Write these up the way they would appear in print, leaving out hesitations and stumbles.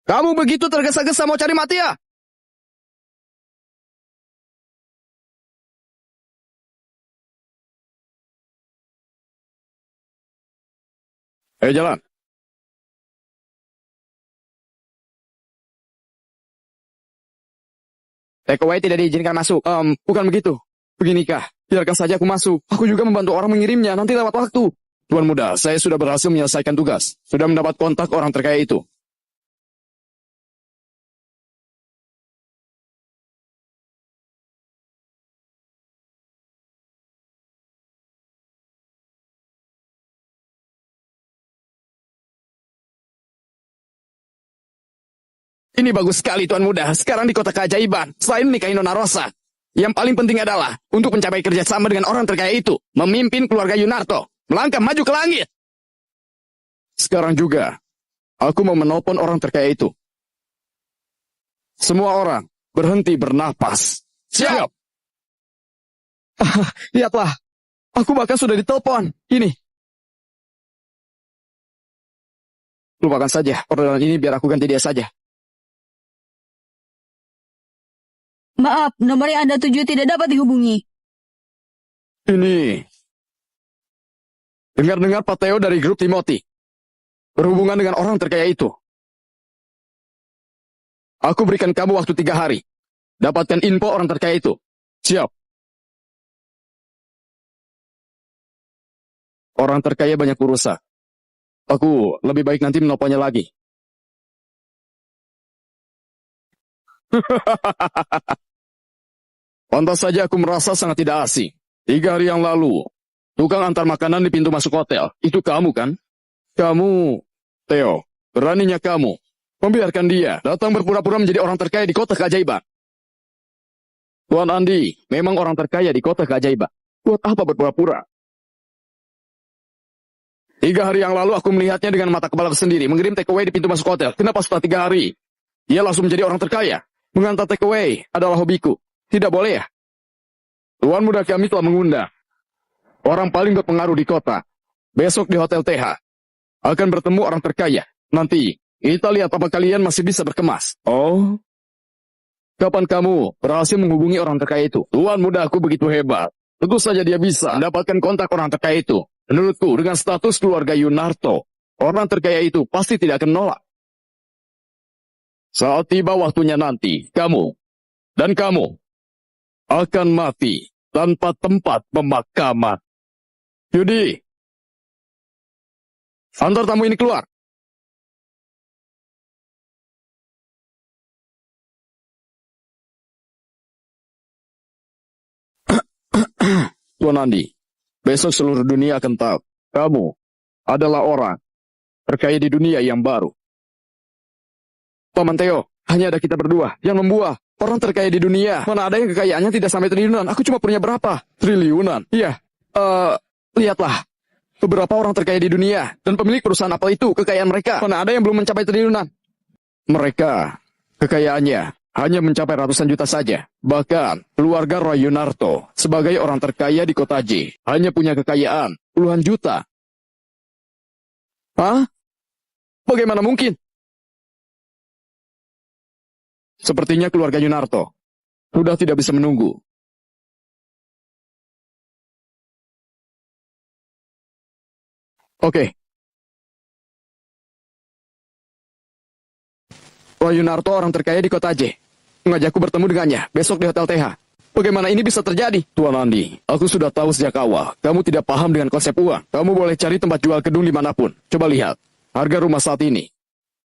Kamu begitu tergesa-gesa mau cari mati ya? Ayo jalan. Takeaway tidak diizinkan masuk. Bukan begitu. Beginikah? Biarkan saja aku masuk. Aku juga membantu orang mengirimnya. Nanti lewat waktu. Tuan muda, saya sudah berhasil menyelesaikan tugas. Sudah mendapat kontak orang terkaya itu. Ini bagus sekali, Tuan Muda. Sekarang di kota keajaiban, selain menikahi Nona Rosa, yang paling penting adalah untuk mencapai kerjasama dengan orang terkaya itu, memimpin keluarga Yunarto, melangkah maju ke langit. Sekarang juga, aku mau menelpon orang terkaya itu. Semua orang berhenti bernapas. Siap! Lihatlah, aku bahkan sudah ditelepon. Ini. Lupakan saja, orderan ini biar aku ganti dia saja. Maaf, nomor yang Anda tuju tidak dapat dihubungi. Ini. Dengar-dengar Pak Theo dari grup Timothy berhubungan dengan orang terkaya itu. Aku berikan kamu waktu 3 hari. Dapatkan info orang terkaya itu. Siap. Orang terkaya banyak urusan. Aku lebih baik nanti menelponnya lagi. Pantas saja aku merasa sangat tidak asing. 3 hari yang lalu, tukang antar makanan di pintu masuk hotel. Itu kamu kan? Kamu, Theo, beraninya kamu membiarkan dia datang berpura-pura menjadi orang terkaya di kota keajaiban. Tuan Andi memang orang terkaya di kota keajaiban. Buat apa berpura-pura? 3 hari yang lalu aku melihatnya dengan mata kepala sendiri mengirim takeaway di pintu masuk hotel. Kenapa setelah 3 hari dia langsung menjadi orang terkaya? Mengantar takeaway adalah hobiku. Tidak boleh ya? Tuan muda kami telah mengundang orang paling berpengaruh di kota. Besok di Hotel TH akan bertemu orang terkaya. Nanti kita lihat apa kalian masih bisa berkemas. Oh, kapan kamu berhasil menghubungi orang terkaya itu? Tuan muda aku begitu hebat. Tentu saja dia bisa mendapatkan kontak orang terkaya itu. Menurutku, dengan status keluarga Yunarto, orang terkaya itu pasti tidak akan menolak. Saat tiba waktunya nanti, kamu dan kamu akan mati tanpa tempat pemakaman. Yudi, antar tamu ini keluar. Tuan Andi, besok seluruh dunia akan tahu kamu adalah orang terkaya di dunia yang baru. Paman Theo, hanya ada kita berdua yang membuah orang terkaya di dunia. Mana ada yang kekayaannya tidak sampai triliunan. Aku cuma punya berapa? Triliunan? Iya. Lihatlah. Beberapa orang terkaya di dunia dan pemilik perusahaan Apple itu kekayaan mereka. Mana ada yang belum mencapai triliunan. Mereka kekayaannya hanya mencapai ratusan juta saja. Bahkan keluarga Roy Yunarto sebagai orang terkaya di kota J hanya punya kekayaan puluhan juta. Hah? Bagaimana mungkin? Sepertinya keluarga Yunarto sudah tidak bisa menunggu. Oke. Roy Yunarto orang terkaya di kota J. Mengajakku bertemu dengannya besok di Hotel TH. Bagaimana ini bisa terjadi? Tuan Andi, aku sudah tahu sejak awal. Kamu tidak paham dengan konsep uang. Kamu boleh cari tempat jual gedung dimanapun. Coba lihat harga rumah saat ini.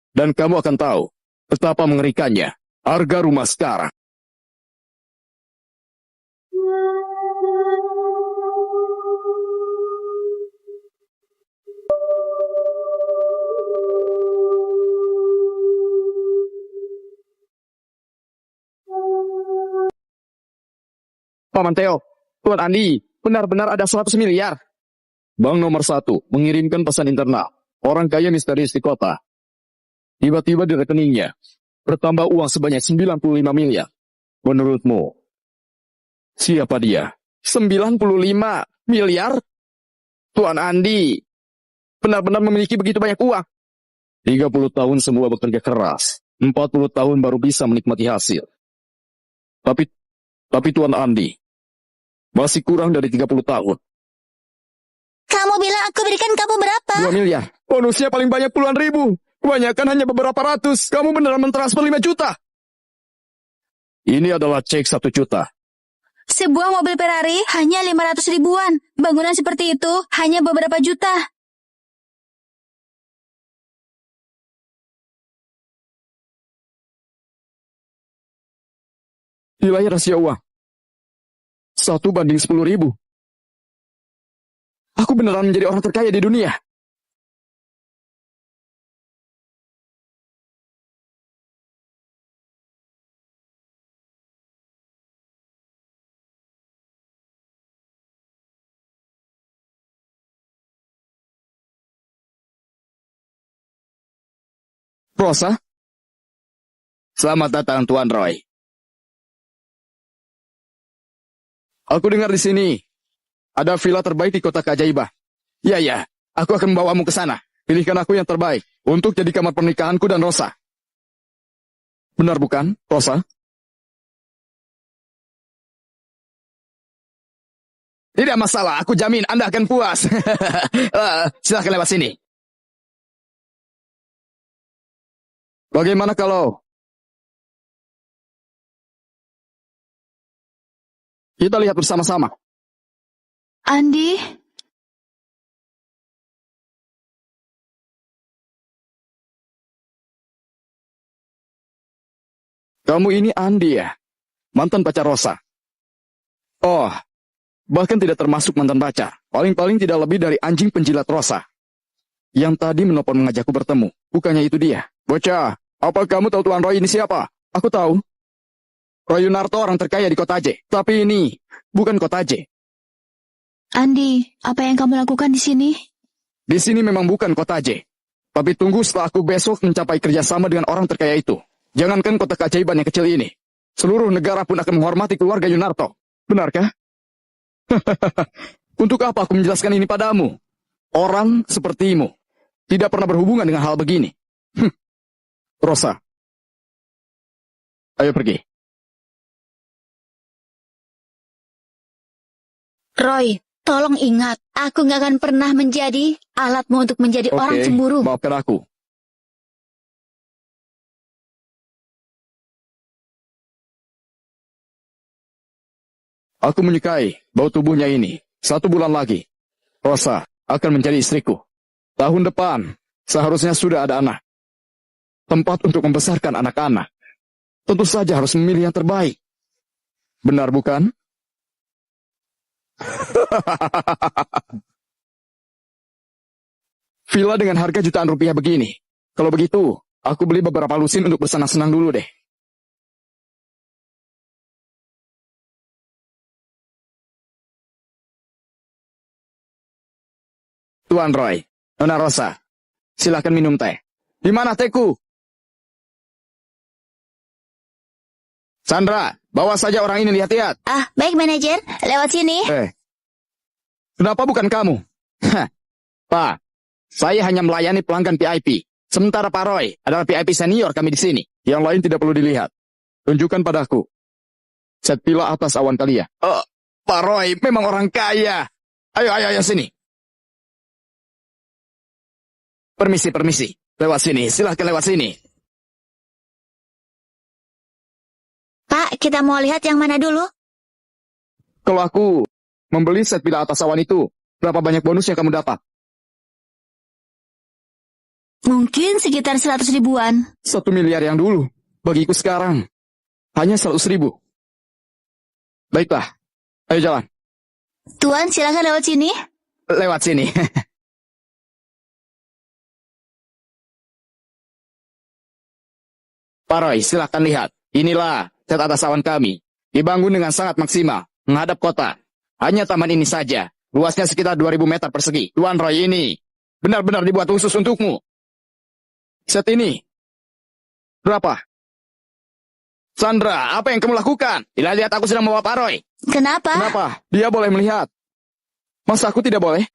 Dan kamu akan tahu betapa mengerikannya harga rumah sekarang. Paman Theo, Tuan Andi, benar-benar ada 100 miliar. Bank nomor 1 mengirimkan pesan internal. Orang kaya misterius di kota. Tiba-tiba di rekeningnya bertambah uang sebanyak 95 miliar. Menurutmu, siapa dia? 95 miliar? Tuan Andi benar-benar memiliki begitu banyak uang. 30 tahun semua bekerja keras 40 tahun baru bisa menikmati hasil. Tapi Tuan Andi, masih kurang dari 30 tahun. Kamu bilang aku berikan kamu berapa? 2 miliar. Bonusnya paling banyak puluhan ribu. Kebanyakan hanya beberapa ratus. Kamu beneran mentransfer 5 juta. Ini adalah cek 1 juta. Sebuah mobil Ferrari hanya 500 ribuan. Bangunan seperti itu hanya beberapa juta. Nilai rahasia uang 1:10.000. Aku beneran menjadi orang terkaya di dunia. Rosa? Selamat datang, Tuan Roy. Aku dengar di sini ada villa terbaik di kota keajaiban. Ya, aku akan membawamu ke sana. Pilihkan aku yang terbaik untuk jadi kamar pernikahanku dan Rosa. Benar bukan, Rosa? Tidak masalah, aku jamin Anda akan puas. Silahkan lewat sini. Bagaimana kalau kita lihat bersama-sama? Andi, Kamu ini Andi ya? Mantan pacar Rosa. Oh, bahkan tidak termasuk mantan pacar. Paling-paling tidak lebih dari anjing penjilat Rosa. Yang tadi menelpon mengajakku bertemu. Bukannya itu dia. Bocah, apa kamu tahu Tuan Roy ini siapa? Aku tahu. Roy Yunarto orang terkaya di kota J. Tapi ini bukan kota J. Andi, apa yang kamu lakukan di sini? Di sini memang bukan kota J. Tapi tunggu setelah aku besok mencapai kerjasama dengan orang terkaya itu. Jangankan kota keajaiban yang kecil ini. Seluruh negara pun akan menghormati keluarga Yunarto. Benarkah? Untuk apa aku menjelaskan ini padamu? Orang sepertimu tidak pernah berhubungan dengan hal begini. Rosa, ayo pergi. Roy, tolong ingat, aku nggak akan pernah menjadi alatmu untuk menjadi orang cemburu. Maafkan aku. Aku menyukai bau tubuhnya ini. 1 bulan lagi, Rosa akan menjadi istriku. Tahun depan, seharusnya sudah ada anak. Tempat untuk membesarkan anak-anak. Tentu saja harus memilih yang terbaik. Benar bukan? Villa dengan harga jutaan rupiah begini. Kalau begitu, aku beli beberapa lusin untuk bersenang-senang dulu deh. Tuan Roy, Nona Rosa, silakan minum teh. Di mana tehku? Sandra, bawa saja orang ini lihat-lihat. Ah, baik manajer, lewat sini. Kenapa bukan kamu? Pak, saya hanya melayani pelanggan VIP. Sementara Pak Roy adalah VIP senior kami di sini. Yang lain tidak perlu dilihat. Tunjukkan padaku. Set pila atas awan kalian. Pak Roy memang orang kaya. Ayo sini. Permisi. Lewat sini, silahkan lewat sini. Pak, kita mau lihat yang mana dulu? Kalau aku membeli set pila atas awan itu, berapa banyak bonus yang kamu dapat? Mungkin sekitar 100 ribuan. 1 miliar yang dulu. Bagiku sekarang, hanya 100.000. Baiklah, ayo jalan. Tuan, silakan lewat sini. Lewat sini. Pak Roy, silakan lihat. Inilah set atas awan kami. Dibangun dengan sangat maksimal, menghadap kota. Hanya taman ini saja. Luasnya sekitar 2.000 meter persegi. Tuan Roy ini benar-benar dibuat khusus untukmu. Set ini berapa? Sandra, apa yang kamu lakukan? Lihat aku sedang membawa Pak Roy. Kenapa? Dia boleh melihat. Masa aku tidak boleh?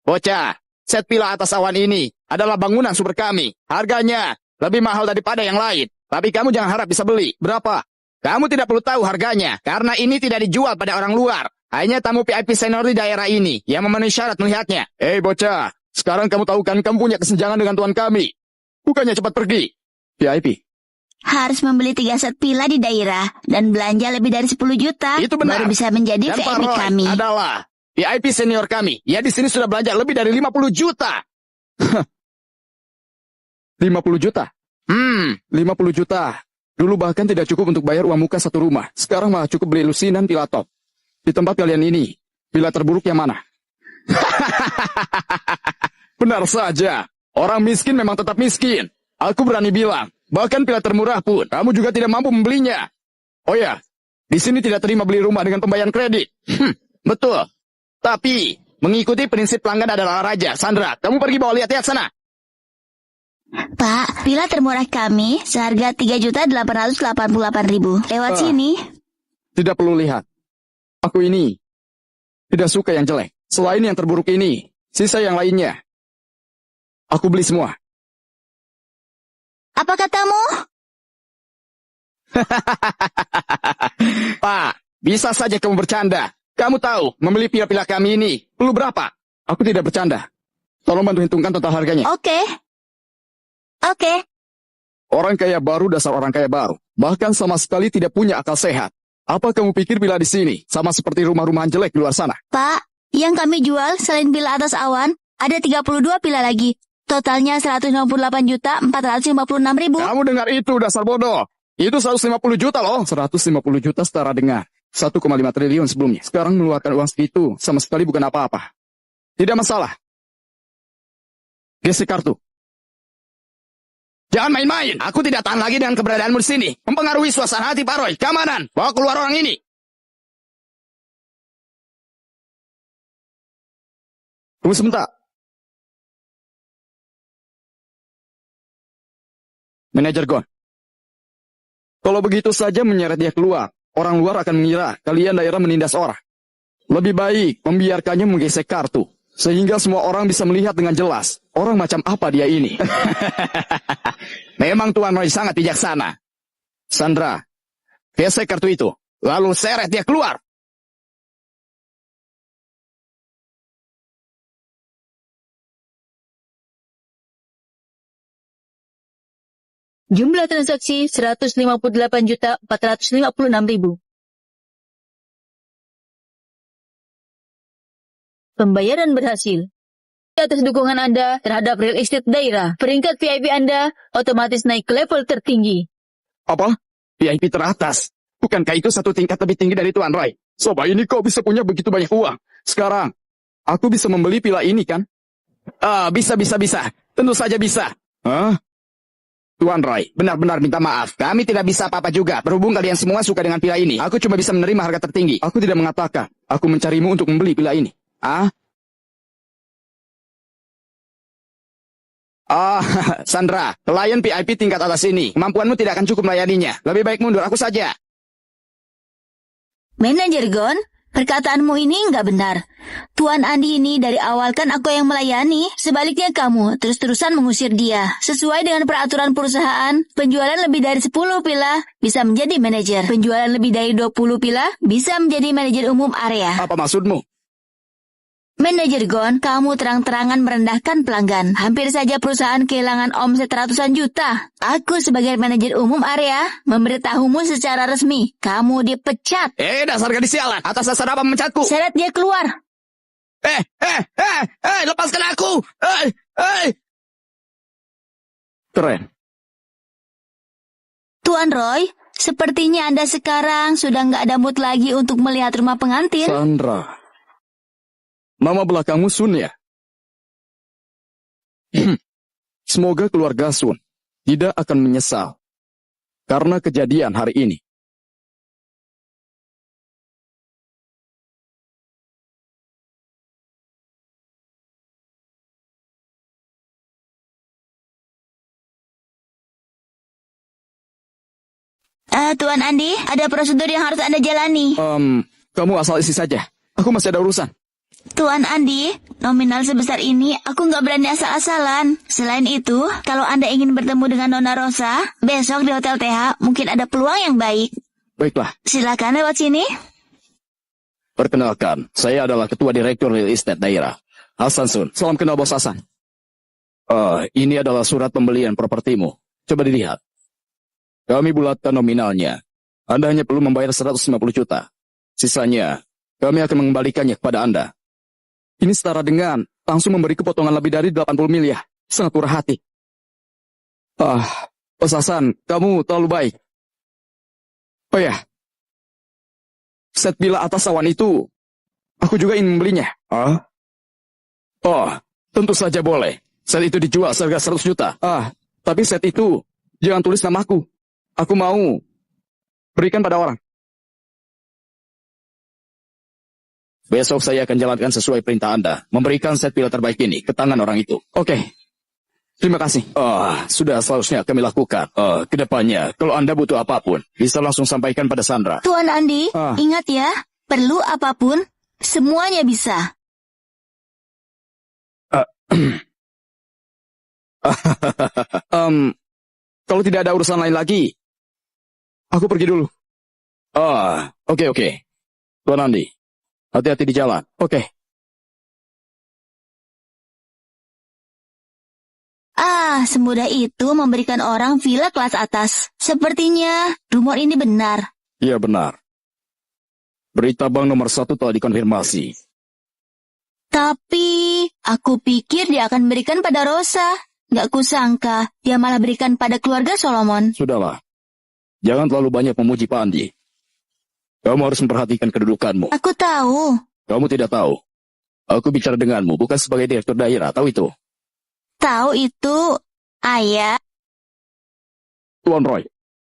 Bocah, set pila atas awan ini adalah bangunan super kami. Harganya lebih mahal daripada yang lain. Tapi kamu jangan harap bisa beli. Berapa? Kamu tidak perlu tahu harganya, karena ini tidak dijual pada orang luar. Hanya tamu VIP senior di daerah ini yang memenuhi syarat melihatnya. Bocah, sekarang kamu tahu kan kamu punya kesenjangan dengan tuan kami. Bukannya cepat pergi. VIP. Harus membeli 3 set pila di daerah dan belanja lebih dari 10 juta. Itu benar. Baru bisa menjadi Dan Pak VIP Roy kami. adalah VIP senior kami. Ya di sini sudah belanja lebih dari 50 juta. 50 juta? 50 juta. Dulu bahkan tidak cukup untuk bayar uang muka satu rumah. Sekarang malah cukup beli lusinan pila top. Di tempat kalian ini, pila terburuk yang mana? Benar saja. Orang miskin memang tetap miskin. Aku berani bilang, bahkan pila termurah pun, kamu juga tidak mampu membelinya. Oh ya, di sini tidak terima beli rumah dengan pembayaran kredit. Betul. Tapi, mengikuti prinsip pelanggan adalah raja. Sandra, kamu pergi bawa lihat-lihat sana. Pak, pila termurah kami seharga 3.888.000. Lewat sini. Tidak perlu lihat. Aku ini tidak suka yang jelek. Selain yang terburuk ini, sisa yang lainnya, aku beli semua. Apa katamu? Pak, bisa saja kamu bercanda. Kamu tahu, membeli pila-pila kami ini perlu berapa? Aku tidak bercanda. Tolong bantu hitungkan total harganya. Oke. Orang kaya baru dasar orang kaya baru. Bahkan sama sekali tidak punya akal sehat. Apa kamu pikir pila di sini sama seperti rumah-rumahan jelek di luar sana? Pak, yang kami jual selain pila atas awan, ada 32 pila lagi. Totalnya 168.456.000. Kamu dengar itu, dasar bodoh. Itu 150 juta loh. 150 juta setara dengan 1,5 triliun sebelumnya. Sekarang mengeluarkan uang segitu sama sekali bukan apa-apa. Tidak masalah. Gesek kartu. Jangan main-main. Aku tidak tahan lagi dengan keberadaanmu di sini. Mempengaruhi suasana hati Pak Roy. Keamanan. Bawa keluar orang ini. Tunggu sebentar. Manajer Gon. Kalau begitu saja menyeret dia keluar, orang luar akan mengira kalian daerah menindas orang. Lebih baik membiarkannya menggesek kartu, sehingga semua orang bisa melihat dengan jelas orang macam apa dia ini. Memang Tuan Roy sangat bijaksana. Sandra, gesek kartu itu, lalu seret dia keluar. Jumlah transaksi 158.456.000. Pembayaran berhasil. Atas dukungan Anda terhadap real estate daerah, peringkat VIP Anda otomatis naik ke level tertinggi. Apa? VIP teratas. Bukankah itu satu tingkat lebih tinggi dari Tuan Roy? Sobat ini kok bisa punya begitu banyak uang? Sekarang, aku bisa membeli pila ini kan? Bisa. Tentu saja bisa. Hah? Tuan Roy, benar-benar minta maaf. Kami tidak bisa apa-apa juga. Berhubung kalian semua suka dengan pila ini, aku cuma bisa menerima harga tertinggi. Aku tidak mengatakan, aku mencarimu untuk membeli pila ini. Sandra, klien VIP tingkat atas ini. Kemampuanmu tidak akan cukup melayaninya. Lebih baik mundur, aku saja. Manajer Gon, perkataanmu ini nggak benar. Tuan Andi ini dari awal kan aku yang melayani. Sebaliknya kamu terus-terusan mengusir dia. Sesuai dengan peraturan perusahaan, penjualan lebih dari 10 pila bisa menjadi manajer. Penjualan lebih dari 20 pila bisa menjadi manajer umum area. Apa maksudmu? Manajer Gon, kamu terang-terangan merendahkan pelanggan. Hampir saja perusahaan kehilangan omset ratusan juta. Aku sebagai manajer umum area memberitahumu secara resmi. Kamu dipecat. Dasar gadis sialan. Atas dasar apa memencatku? Seret dia keluar. Lepaskan aku. Keren. Tuan Roy, sepertinya Anda sekarang sudah nggak ada mood lagi untuk melihat rumah pengantin. Sandra. Nama belakangmu Sun ya? Semoga keluarga Sun tidak akan menyesal karena kejadian hari ini. Tuan Andi, ada prosedur yang harus Anda jalani. Kamu asal isi saja. Aku masih ada urusan. Tuan Andi, nominal sebesar ini aku nggak berani asal-asalan. Selain itu, kalau Anda ingin bertemu dengan Nona Rosa, besok di Hotel TH mungkin ada peluang yang baik. Baiklah, Silakan lewat sini. perkenalkan, saya adalah Ketua Direktur Real Estate Daerah, Hasan Sun. Salam kenal Bos Hasan. Ini adalah surat pembelian propertimu. Coba dilihat. Kami bulatkan nominalnya. Anda hanya perlu membayar 150 juta. Sisanya, kami akan mengembalikannya kepada Anda. Ini setara dengan langsung memberi potongan lebih dari 80 miliar. Sangat murah hati. Bos Hasan, kamu terlalu baik. Oh ya, set villa atas awan itu, aku juga ingin membelinya. Tentu saja boleh. Set itu dijual seharga 100 juta. Tapi set itu, jangan tulis namaku. Aku mau berikan pada orang. Besok saya akan jalankan sesuai perintah Anda. Memberikan set villa terbaik ini ke tangan orang itu. Oke. Terima kasih. Sudah seharusnya kami lakukan. Kedepannya, kalau Anda butuh apapun, bisa langsung sampaikan pada Sandra. Tuan Andi, ingat ya, perlu apapun, semuanya bisa. Kalau tidak ada urusan lain lagi, aku pergi dulu. Oke. Tuan Andi, hati-hati di jalan. Oke. Semudah itu memberikan orang villa kelas atas. Sepertinya rumor ini benar. Iya benar. Berita bank nomor 1 telah dikonfirmasi. Tapi, aku pikir dia akan berikan pada Rosa. Gak kusangka, dia malah berikan pada keluarga Solomon. Sudahlah. Jangan terlalu banyak memuji Pak Andi. Kamu harus memperhatikan kedudukanmu. Aku tahu. Kamu tidak tahu. Aku bicara denganmu, bukan sebagai direktur daerah. Tahu itu? Tahu itu, Ayah. Tuan Roy,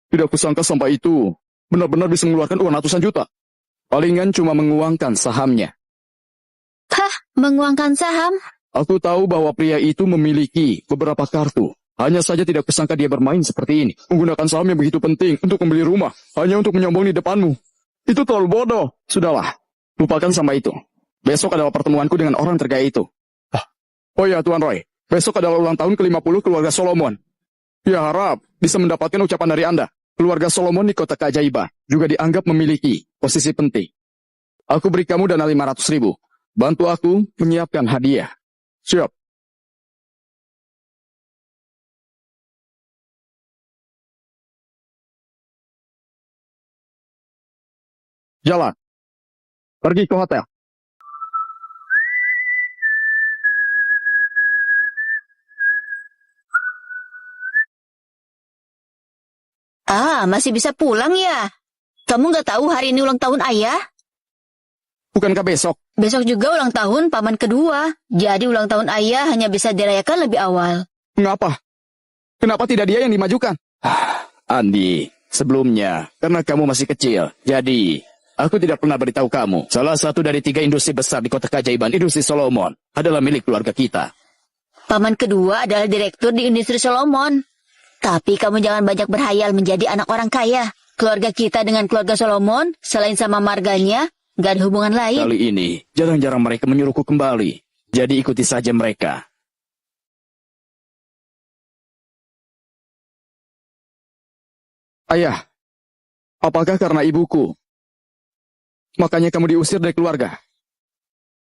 tidak kusangka sampai itu benar-benar bisa mengeluarkan uang ratusan juta. Palingan cuma menguangkan sahamnya. Menguangkan saham? Aku tahu bahwa pria itu memiliki beberapa kartu. Hanya saja tidak kusangka dia bermain seperti ini. Menggunakan saham yang begitu penting untuk membeli rumah. Hanya untuk menyombong di depanmu. Itu terlalu bodoh. Sudahlah, lupakan sampai itu. Besok adalah pertemuanku dengan orang terkaya itu. Oh ya, Tuan Roy. Besok adalah ulang tahun ke-50 keluarga Solomon. Ya harap bisa mendapatkan ucapan dari Anda. Keluarga Solomon di kota keajaiban juga dianggap memiliki posisi penting. Aku beri kamu dana 500.000. Bantu aku menyiapkan hadiah. Siap. Jalan. Pergi ke hotel. Masih bisa pulang ya? Kamu nggak tahu hari ini ulang tahun ayah? Bukankah besok? Besok juga ulang tahun paman kedua. Jadi ulang tahun ayah hanya bisa dirayakan lebih awal. Mengapa? Kenapa tidak dia yang dimajukan? Andi, sebelumnya, karena kamu masih kecil, jadi aku tidak pernah beritahu kamu. Salah satu dari 3 industri besar di kota keajaiban, industri Solomon, adalah milik keluarga kita. Paman kedua adalah direktur di industri Solomon. Tapi kamu jangan banyak berhayal menjadi anak orang kaya. Keluarga kita dengan keluarga Solomon, selain sama marganya, gak ada hubungan lain. Kali ini, jarang-jarang mereka menyuruhku kembali. Jadi ikuti saja mereka. Ayah, apakah karena ibuku? Makanya kamu diusir dari keluarga?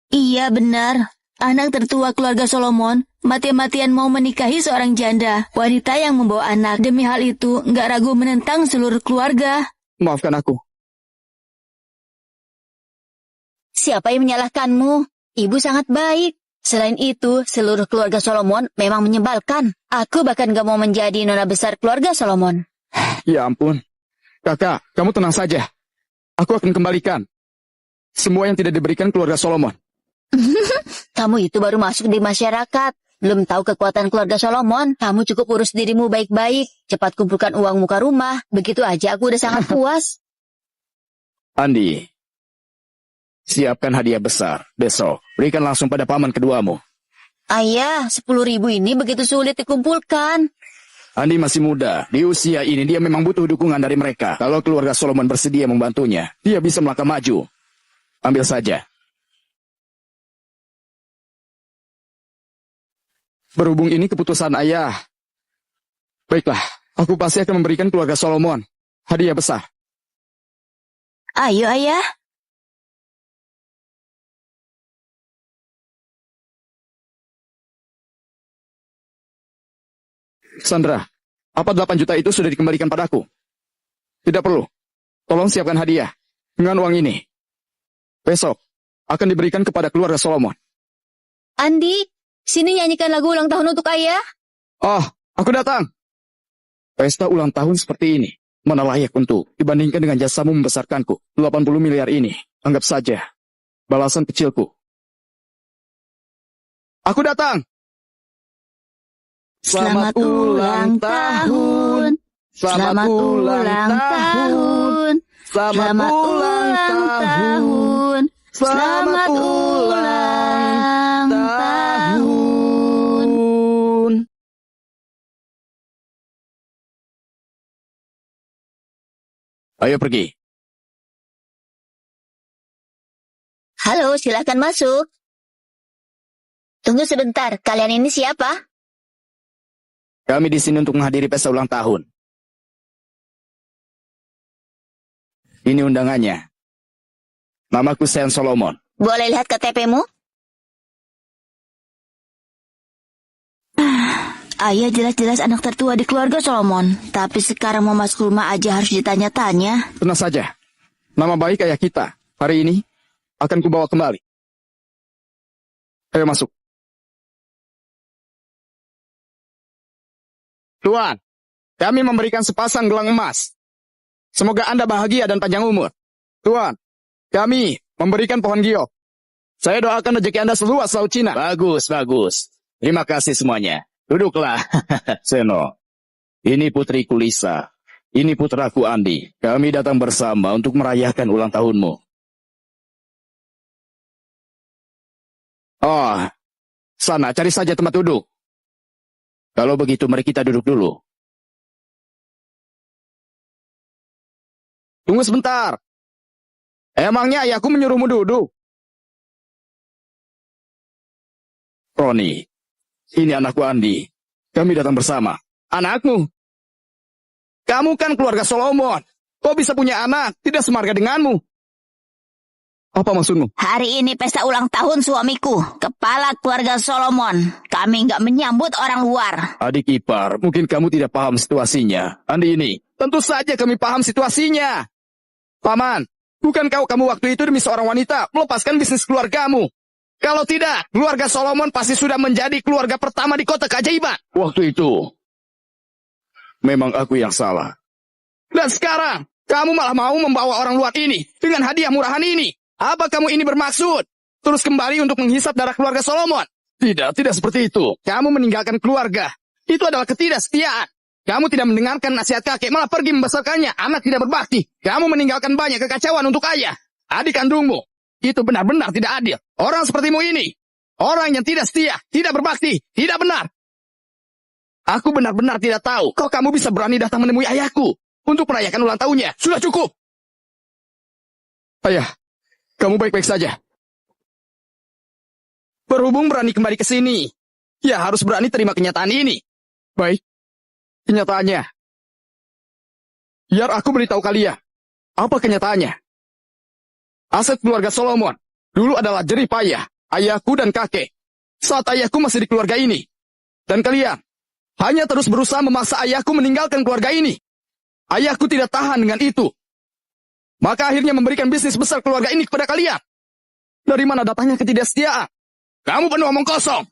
Iya benar. Anak tertua keluarga Solomon mati-matian mau menikahi seorang janda, wanita yang membawa anak. Demi hal itu, nggak ragu menentang seluruh keluarga. Maafkan aku. Siapa yang menyalahkanmu? Ibu sangat baik. Selain itu, seluruh keluarga Solomon memang menyebalkan. Aku bahkan gak mau menjadi nona besar keluarga Solomon. Ya ampun. Kakak, kamu tenang saja. Aku akan kembalikan semua yang tidak diberikan keluarga Solomon. Kamu itu baru masuk di masyarakat. Belum tahu kekuatan keluarga Solomon. Kamu cukup urus dirimu baik-baik. Cepat kumpulkan uang muka rumah. Begitu aja aku udah sangat puas. Andi, siapkan hadiah besar. Besok, berikan langsung pada paman keduamu. Ayah, 10.000 ini begitu sulit dikumpulkan. Andi masih muda. Di usia ini dia memang butuh dukungan dari mereka. Kalau keluarga Solomon bersedia membantunya, dia bisa melangkah maju. Ambil saja. Berhubung ini keputusan ayah. Baiklah, aku pasti akan memberikan keluarga Solomon hadiah besar. Ayo, Ayah. Sandra, apa 8 juta itu sudah dikembalikan padaku? Tidak perlu. Tolong siapkan hadiah dengan uang ini. Besok akan diberikan kepada keluarga Solomon. Andi, sini nyanyikan lagu ulang tahun untuk ayah. Oh, aku datang. Pesta ulang tahun seperti ini mana layak untuk dibandingkan dengan jasamu membesarkanku 80 miliar ini. Anggap saja balasan kecilku. Aku datang. Selamat ulang tahun. Selamat ulang tahun. Selamat ulang tahun. Selamat ulang tahun. Ayo pergi. Halo, silakan masuk. Tunggu sebentar, kalian ini siapa? Kami di sini untuk menghadiri pesta ulang tahun. Ini undangannya. Namaku Sean Solomon. Boleh lihat KTP-mu? Ayah jelas-jelas anak tertua di keluarga Solomon. Tapi sekarang mau masuk rumah aja harus ditanya-tanya. Tenang saja. Nama baik ayah kita hari ini akan kubawa kembali. Ayo masuk. Tuan, kami memberikan sepasang gelang emas. Semoga Anda bahagia dan panjang umur. Tuan, kami memberikan pohon giok. Saya doakan rezeki Anda seluas laut Cina. Bagus, bagus. Terima kasih semuanya. Duduklah, Seno. Ini putriku Lisa. Ini putraku Andi. Kami datang bersama untuk merayakan ulang tahunmu. Oh, sana cari saja tempat duduk. Kalau begitu mari kita duduk dulu. Tunggu sebentar. Emangnya ayahku menyuruhmu duduk? Roni, ini anakku Andi. Kami datang bersama. Anakmu? Kamu kan keluarga Solomon. Kok bisa punya anak? Tidak semarga denganmu. Apa maksudmu? Hari ini pesta ulang tahun suamiku, kepala keluarga Solomon. Kami nggak menyambut orang luar. Adik ipar, mungkin kamu tidak paham situasinya. Andi ini, tentu saja kami paham situasinya. Paman, bukankah kamu waktu itu demi seorang wanita melepaskan bisnis keluargamu? Kalau tidak, keluarga Solomon pasti sudah menjadi keluarga pertama di kota keajaiban. Waktu itu, memang aku yang salah. Dan sekarang, kamu malah mau membawa orang luar ini dengan hadiah murahan ini. Apa kamu ini bermaksud? Terus kembali untuk menghisap darah keluarga Solomon? Tidak seperti itu. Kamu meninggalkan keluarga. Itu adalah ketidaksetiaan. Kamu tidak mendengarkan nasihat kakek, malah pergi membesarkannya. Anak tidak berbakti. Kamu meninggalkan banyak kekacauan untuk ayah. Adik kandungmu. Itu benar-benar tidak adil. Orang sepertimu ini. Orang yang tidak setia, tidak berbakti, tidak benar. Aku benar-benar tidak tahu. Kok kamu bisa berani datang menemui ayahku untuk merayakan ulang tahunnya? Sudah cukup. Ayah, kamu baik-baik saja. Berhubung berani kembali ke sini, ya harus berani terima kenyataan ini. Baik, kenyataannya. Biar aku beritahu kalian. Apa kenyataannya? Aset keluarga Solomon dulu adalah jerih payah ayahku dan kakek saat ayahku masih di keluarga ini. Dan kalian hanya terus berusaha memaksa ayahku meninggalkan keluarga ini. Ayahku tidak tahan dengan itu. Maka akhirnya memberikan bisnis besar keluarga ini kepada kalian. Dari mana datangnya ketidaksetiaan? Kamu penuh omong kosong.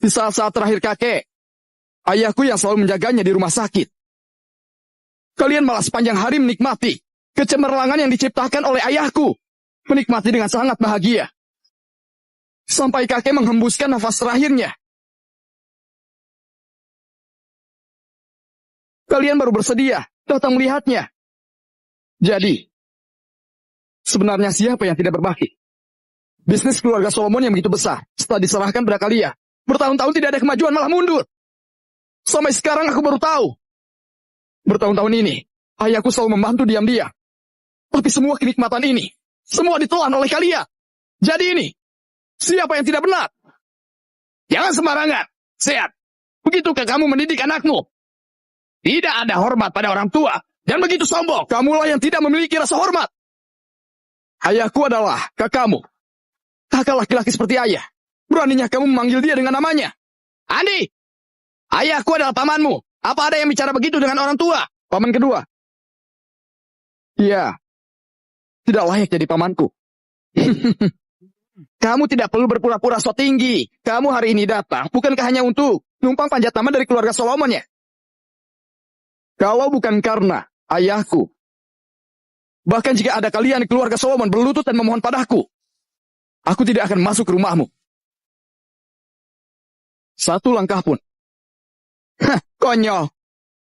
Di saat-saat terakhir kakek, ayahku yang selalu menjaganya di rumah sakit. Kalian malah sepanjang hari menikmati kecemerlangan yang diciptakan oleh ayahku. Menikmati dengan sangat bahagia. Sampai kakek menghembuskan nafas terakhirnya. Kalian baru bersedia datang melihatnya. Jadi, sebenarnya siapa yang tidak berbakti? Bisnis keluarga Solomon yang begitu besar, setelah diserahkan pada kalian, bertahun-tahun tidak ada kemajuan, malah mundur. Sampai sekarang aku baru tahu. Bertahun-tahun ini, ayahku selalu membantu diam-diam. Tapi semua kenikmatan ini, semua ditelan oleh kalian. Jadi ini, siapa yang tidak benar? Jangan sembarangan. Sehat. Begitukah kamu mendidik anakmu? Tidak ada hormat pada orang tua. Dan begitu sombong. Kamulah yang tidak memiliki rasa hormat. Ayahku adalah kakakmu. Kakak laki-laki seperti ayah. Beraninya kamu memanggil dia dengan namanya. Andi! Ayahku adalah pamanmu. Apa ada yang bicara begitu dengan orang tua? Paman kedua. Iya. Tidak layak jadi pamanku. Kamu tidak perlu berpura-pura so tinggi. Kamu hari ini datang, bukankah hanya untuk numpang panjat nama dari keluarga Solomon ya? Kalau bukan karena ayahku, bahkan jika ada kalian di keluarga Solomon berlutut dan memohon padaku, aku tidak akan masuk ke rumahmu. Satu langkah pun. Hah, konyol.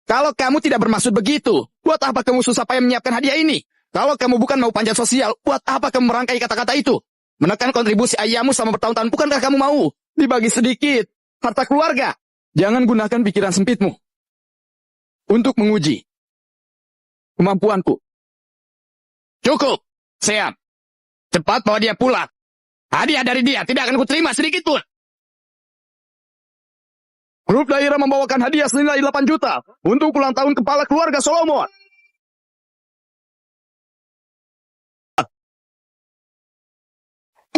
Kalau kamu tidak bermaksud begitu, buat apa kamu susah payah menyiapkan hadiah ini? Kalau kamu bukan mau panjat sosial, buat apa kamu merangkai kata-kata itu? Menekan kontribusi ayahmu selama bertahun-tahun, bukankah kamu mau dibagi sedikit harta keluarga? Jangan gunakan pikiran sempitmu untuk menguji kemampuanku. Cukup, Sean. Cepat bawa dia pulang. Hadiah dari dia tidak akan kuterima sedikit pun. Grup daerah membawakan hadiah senilai 8 juta untuk ulang tahun kepala keluarga Solomon.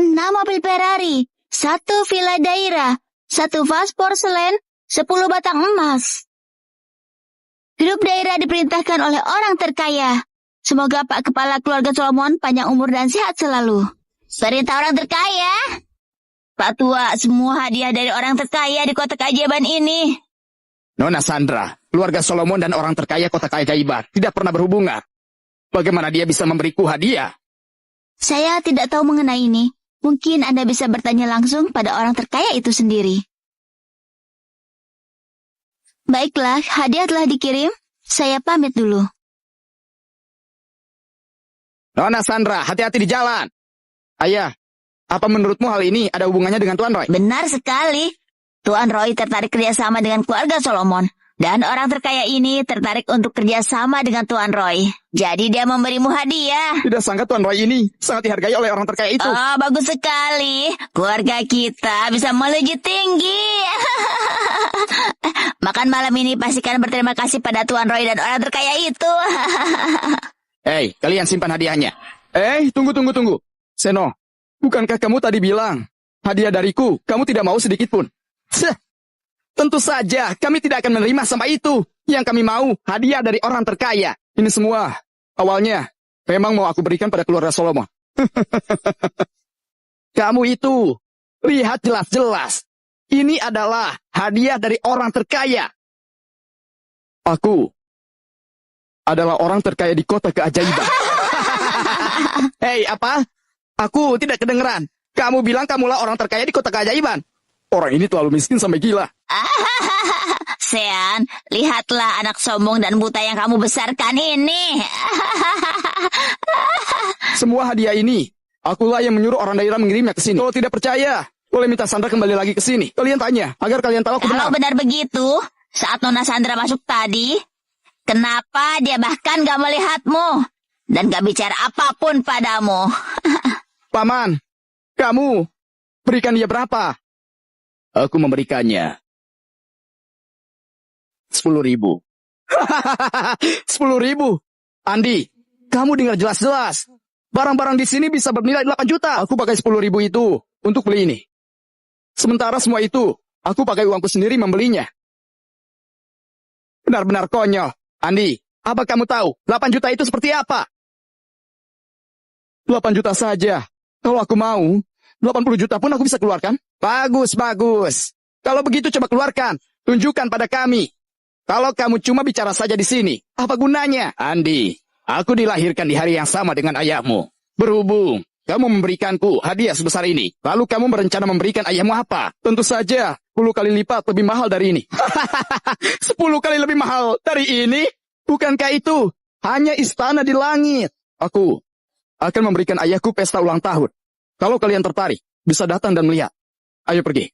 6 mobil Ferrari, 1 villa daerah, 1 vas porselen, 10 batang emas. Grup daerah diperintahkan oleh orang terkaya. Semoga Pak Kepala Keluarga Solomon panjang umur dan sehat selalu. Perintah orang terkaya. Pak Tua, semua hadiah dari orang terkaya di kota keajaiban ini. Nona Sandra, keluarga Solomon dan orang terkaya kota keajaiban tidak pernah berhubungan. Bagaimana dia bisa memberiku hadiah? Saya tidak tahu mengenai ini. Mungkin Anda bisa bertanya langsung pada orang terkaya itu sendiri. Baiklah, hadiah telah dikirim. Saya pamit dulu. Nona Sandra, hati-hati di jalan. Ayah, apa menurutmu hal ini ada hubungannya dengan Tuan Roy? Benar sekali. Tuan Roy tertarik kerjasama dengan keluarga Solomon. Dan orang terkaya ini tertarik untuk kerjasama dengan Tuan Roy. Jadi dia memberimu hadiah. Tidak sangka Tuan Roy ini sangat dihargai oleh orang terkaya itu. Oh, bagus sekali. Keluarga kita bisa melejit tinggi. Makan malam ini pastikan berterima kasih pada Tuan Roy dan orang terkaya itu. Hei, kalian simpan hadiahnya. Tunggu. Seno, bukankah kamu tadi bilang, hadiah dariku, kamu tidak mau sedikit pun? Tentu saja, kami tidak akan menerima sampai itu. Yang kami mau, hadiah dari orang terkaya. Ini semua, awalnya, memang mau aku berikan pada keluarga Solomon. Kamu itu, lihat jelas-jelas. Ini adalah hadiah dari orang terkaya. Aku adalah orang terkaya di kota keajaiban. Hei, apa? Aku tidak kedengeran. Kamu bilang kamulah orang terkaya di kota keajaiban. Orang ini terlalu miskin sampai gila. Sean, lihatlah anak sombong dan buta yang kamu besarkan ini. Semua hadiah ini, akulah yang menyuruh orang daerah mengirimnya ke sini. Kalau tidak percaya, boleh minta Sandra kembali lagi ke sini. Kalian tanya, agar kalian tahu aku benar. Kalau benar begitu, saat Nona Sandra masuk tadi, kenapa dia bahkan gak melihatmu? Dan gak bicara apapun padamu? Paman, kamu berikan dia berapa? Aku memberikannya 10.000. 10.000? Andi, kamu dengar jelas-jelas. Barang-barang di sini bisa bernilai 8 juta. Aku pakai 10.000 itu untuk beli ini. Sementara semua itu, aku pakai uangku sendiri membelinya. Benar-benar konyol. Andi, apa kamu tahu 8 juta itu seperti apa? 8 juta saja. Kalau aku mau, 80 juta pun aku bisa keluarkan. Bagus. Kalau begitu coba keluarkan. Tunjukkan pada kami. Kalau kamu cuma bicara saja di sini, apa gunanya? Andi, aku dilahirkan di hari yang sama dengan ayahmu. Berhubung kamu memberikanku hadiah sebesar ini, lalu kamu berencana memberikan ayahmu apa? Tentu saja 10 kali lipat lebih mahal dari ini. 10 kali lebih mahal dari ini? Bukankah itu hanya istana di langit? Aku akan memberikan ayahku pesta ulang tahun. Kalau kalian tertarik, bisa datang dan melihat. Ayo pergi.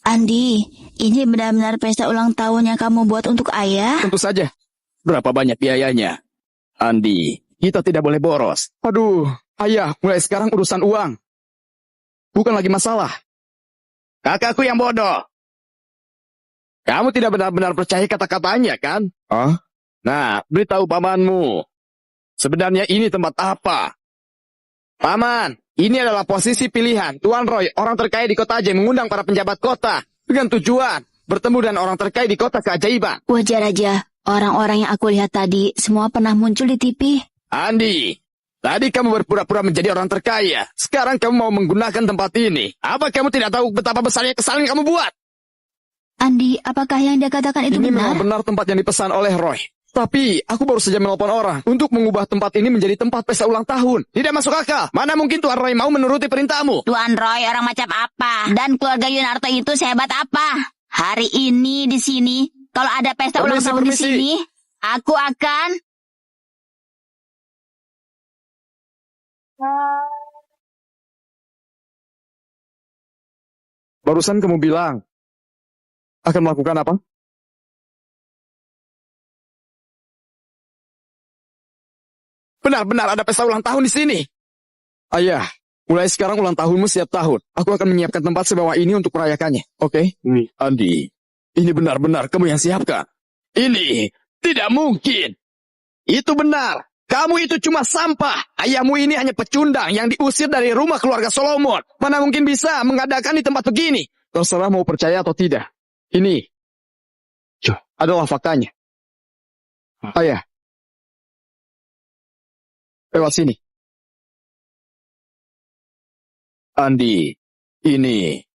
Andi, Ini benar-benar pesta ulang tahun yang kamu buat untuk ayah? Tentu saja. Berapa banyak biayanya? Andi, kita tidak boleh boros. Aduh, ayah, mulai sekarang urusan uang. Bukan lagi masalah. Kakakku yang bodoh. Kamu tidak benar-benar percaya kata-katanya, kan? Nah, beritahu pamanmu. Sebenarnya ini tempat apa? Paman, ini adalah posisi pilihan. Tuan Roy, orang terkaya di kota Ajay, mengundang para penjabat kota dengan tujuan bertemu dengan orang terkaya di kota keajaiban. Wajar aja. Orang-orang yang aku lihat tadi semua pernah muncul di TV. Andi, tadi kamu berpura-pura menjadi orang terkaya. Sekarang kamu mau menggunakan tempat ini. Apa kamu tidak tahu betapa besarnya kesalahan yang kamu buat? Andi, apakah yang dia katakan itu Ini benar? memang benar tempat yang dipesan oleh Roy. Tapi, aku baru saja menelpon orang untuk mengubah tempat ini menjadi tempat pesta ulang tahun. Tidak masuk akal. Mana mungkin Tuan Roy mau menuruti perintahmu? Tuan Roy orang macam apa? Dan keluarga Yunarto itu sehebat apa? Hari ini di sini, kalau ada pesta ulang Permisi, tahun di permisi. sini, aku akan... Barusan kamu bilang akan melakukan apa? Benar-benar ada pesta ulang tahun di sini. Ayah, mulai sekarang ulang tahunmu setiap tahun. Aku akan menyiapkan tempat sebawah ini untuk merayakannya. Oke? Andi, ini benar-benar kamu yang siapkan. Ini tidak mungkin. Itu benar. Kamu itu cuma sampah. Ayahmu ini hanya pecundang yang diusir dari rumah keluarga Solomon. Mana mungkin bisa mengadakan di tempat begini? Terserah mau percaya atau tidak. Ini adalah faktanya. Ayah, lewat sini. Andi, ini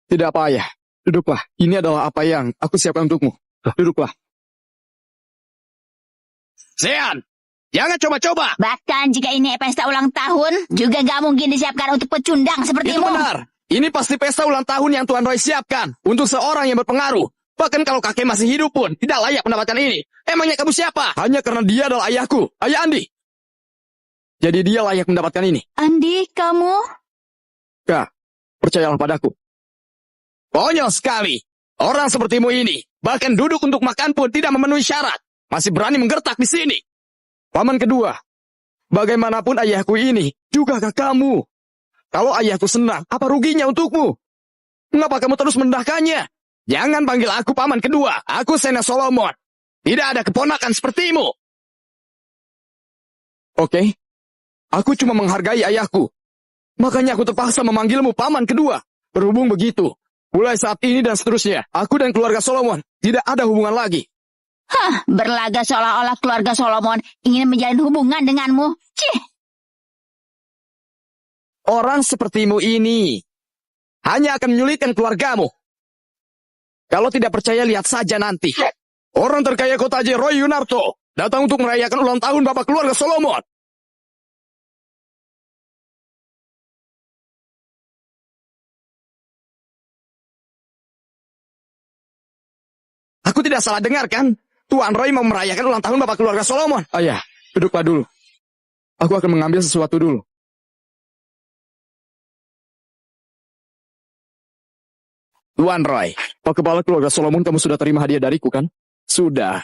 tidak apa ayah. Duduklah. Ini adalah apa yang aku siapkan untukmu. Duduklah. Sean, jangan coba-coba. Bahkan jika ini pesta ulang tahun, juga gak mungkin disiapkan untuk pecundang Itu sepertimu. benar. Ini pasti pesta ulang tahun yang Tuan Roy siapkan untuk seorang yang berpengaruh. Bahkan kalau kakek masih hidup pun tidak layak mendapatkan ini. Emangnya kamu siapa? Hanya karena dia adalah ayahku, ayah Andi. Jadi dia layak mendapatkan ini. Andi, kamu? Kak, percayalah padaku. Konyol sekali. Orang sepertimu ini, bahkan duduk untuk makan pun tidak memenuhi syarat. Masih berani menggertak di sini. Paman kedua, bagaimanapun ayahku ini juga kakakmu. Kalau ayahku senang, apa ruginya untukmu? Mengapa kamu terus merendahkannya? Jangan panggil aku paman kedua. Aku Sena Solomon. Tidak ada keponakan sepertimu. Oke. Aku cuma menghargai ayahku. Makanya aku terpaksa memanggilmu paman kedua. Berhubung begitu, mulai saat ini dan seterusnya, aku dan keluarga Solomon tidak ada hubungan lagi. Berlaga seolah-olah keluarga Solomon ingin menjalin hubungan denganmu. Cih! Orang sepertimu ini hanya akan menyulitkan keluargamu. Kalau tidak percaya, lihat saja nanti. Orang terkaya kota Ajay, Roy Yunarto, datang untuk merayakan ulang tahun bapak keluarga Solomon. Aku tidak salah dengar, kan? Tuan Roy mau merayakan ulang tahun bapak keluarga Solomon. Ayah, duduklah dulu. Aku akan mengambil sesuatu dulu. Tuan Roy, Pak Kepala Keluarga Solomon, kamu sudah terima hadiah dariku, kan? Sudah.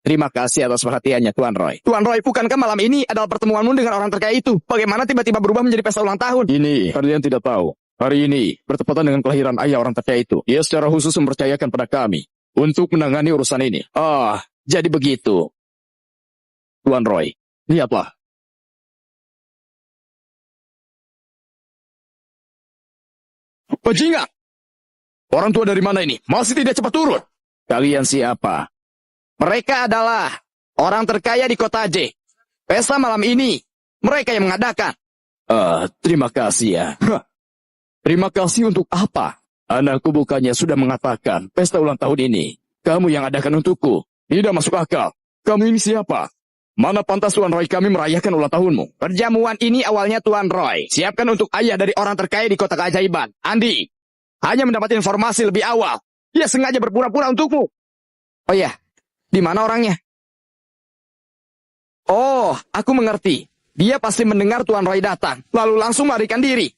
Terima kasih atas perhatiannya, Tuan Roy. Tuan Roy, bukankah malam ini adalah pertemuanmu dengan orang terkaya itu? Bagaimana tiba-tiba berubah menjadi pesta ulang tahun? Ini, kalian tidak tahu. Hari ini, bertepatan dengan kelahiran ayah orang terkaya itu. Dia secara khusus mempercayakan pada kami untuk menangani urusan ini. Jadi begitu. Tuan Roy, lihatlah. Bajingan! Orang tua dari mana ini? Masih tidak cepat turun. Kalian siapa? Mereka adalah orang terkaya di kota Ajay. Pesta malam ini, mereka yang mengadakan. Terima kasih ya. Terima kasih untuk apa? Anakku bukannya sudah mengatakan pesta ulang tahun ini kamu yang adakan untukku. Tidak masuk akal. Kamu ini siapa? Mana pantas Tuan Roy kami merayakan ulang tahunmu? Perjamuan ini awalnya Tuan Roy siapkan untuk ayah dari orang terkaya di kota keajaiban, Andi. Hanya mendapat informasi lebih awal. Dia sengaja berpura-pura untukmu. Oh iya, di mana orangnya? Oh, aku mengerti. Dia pasti mendengar Tuan Roy datang, lalu langsung melarikan diri.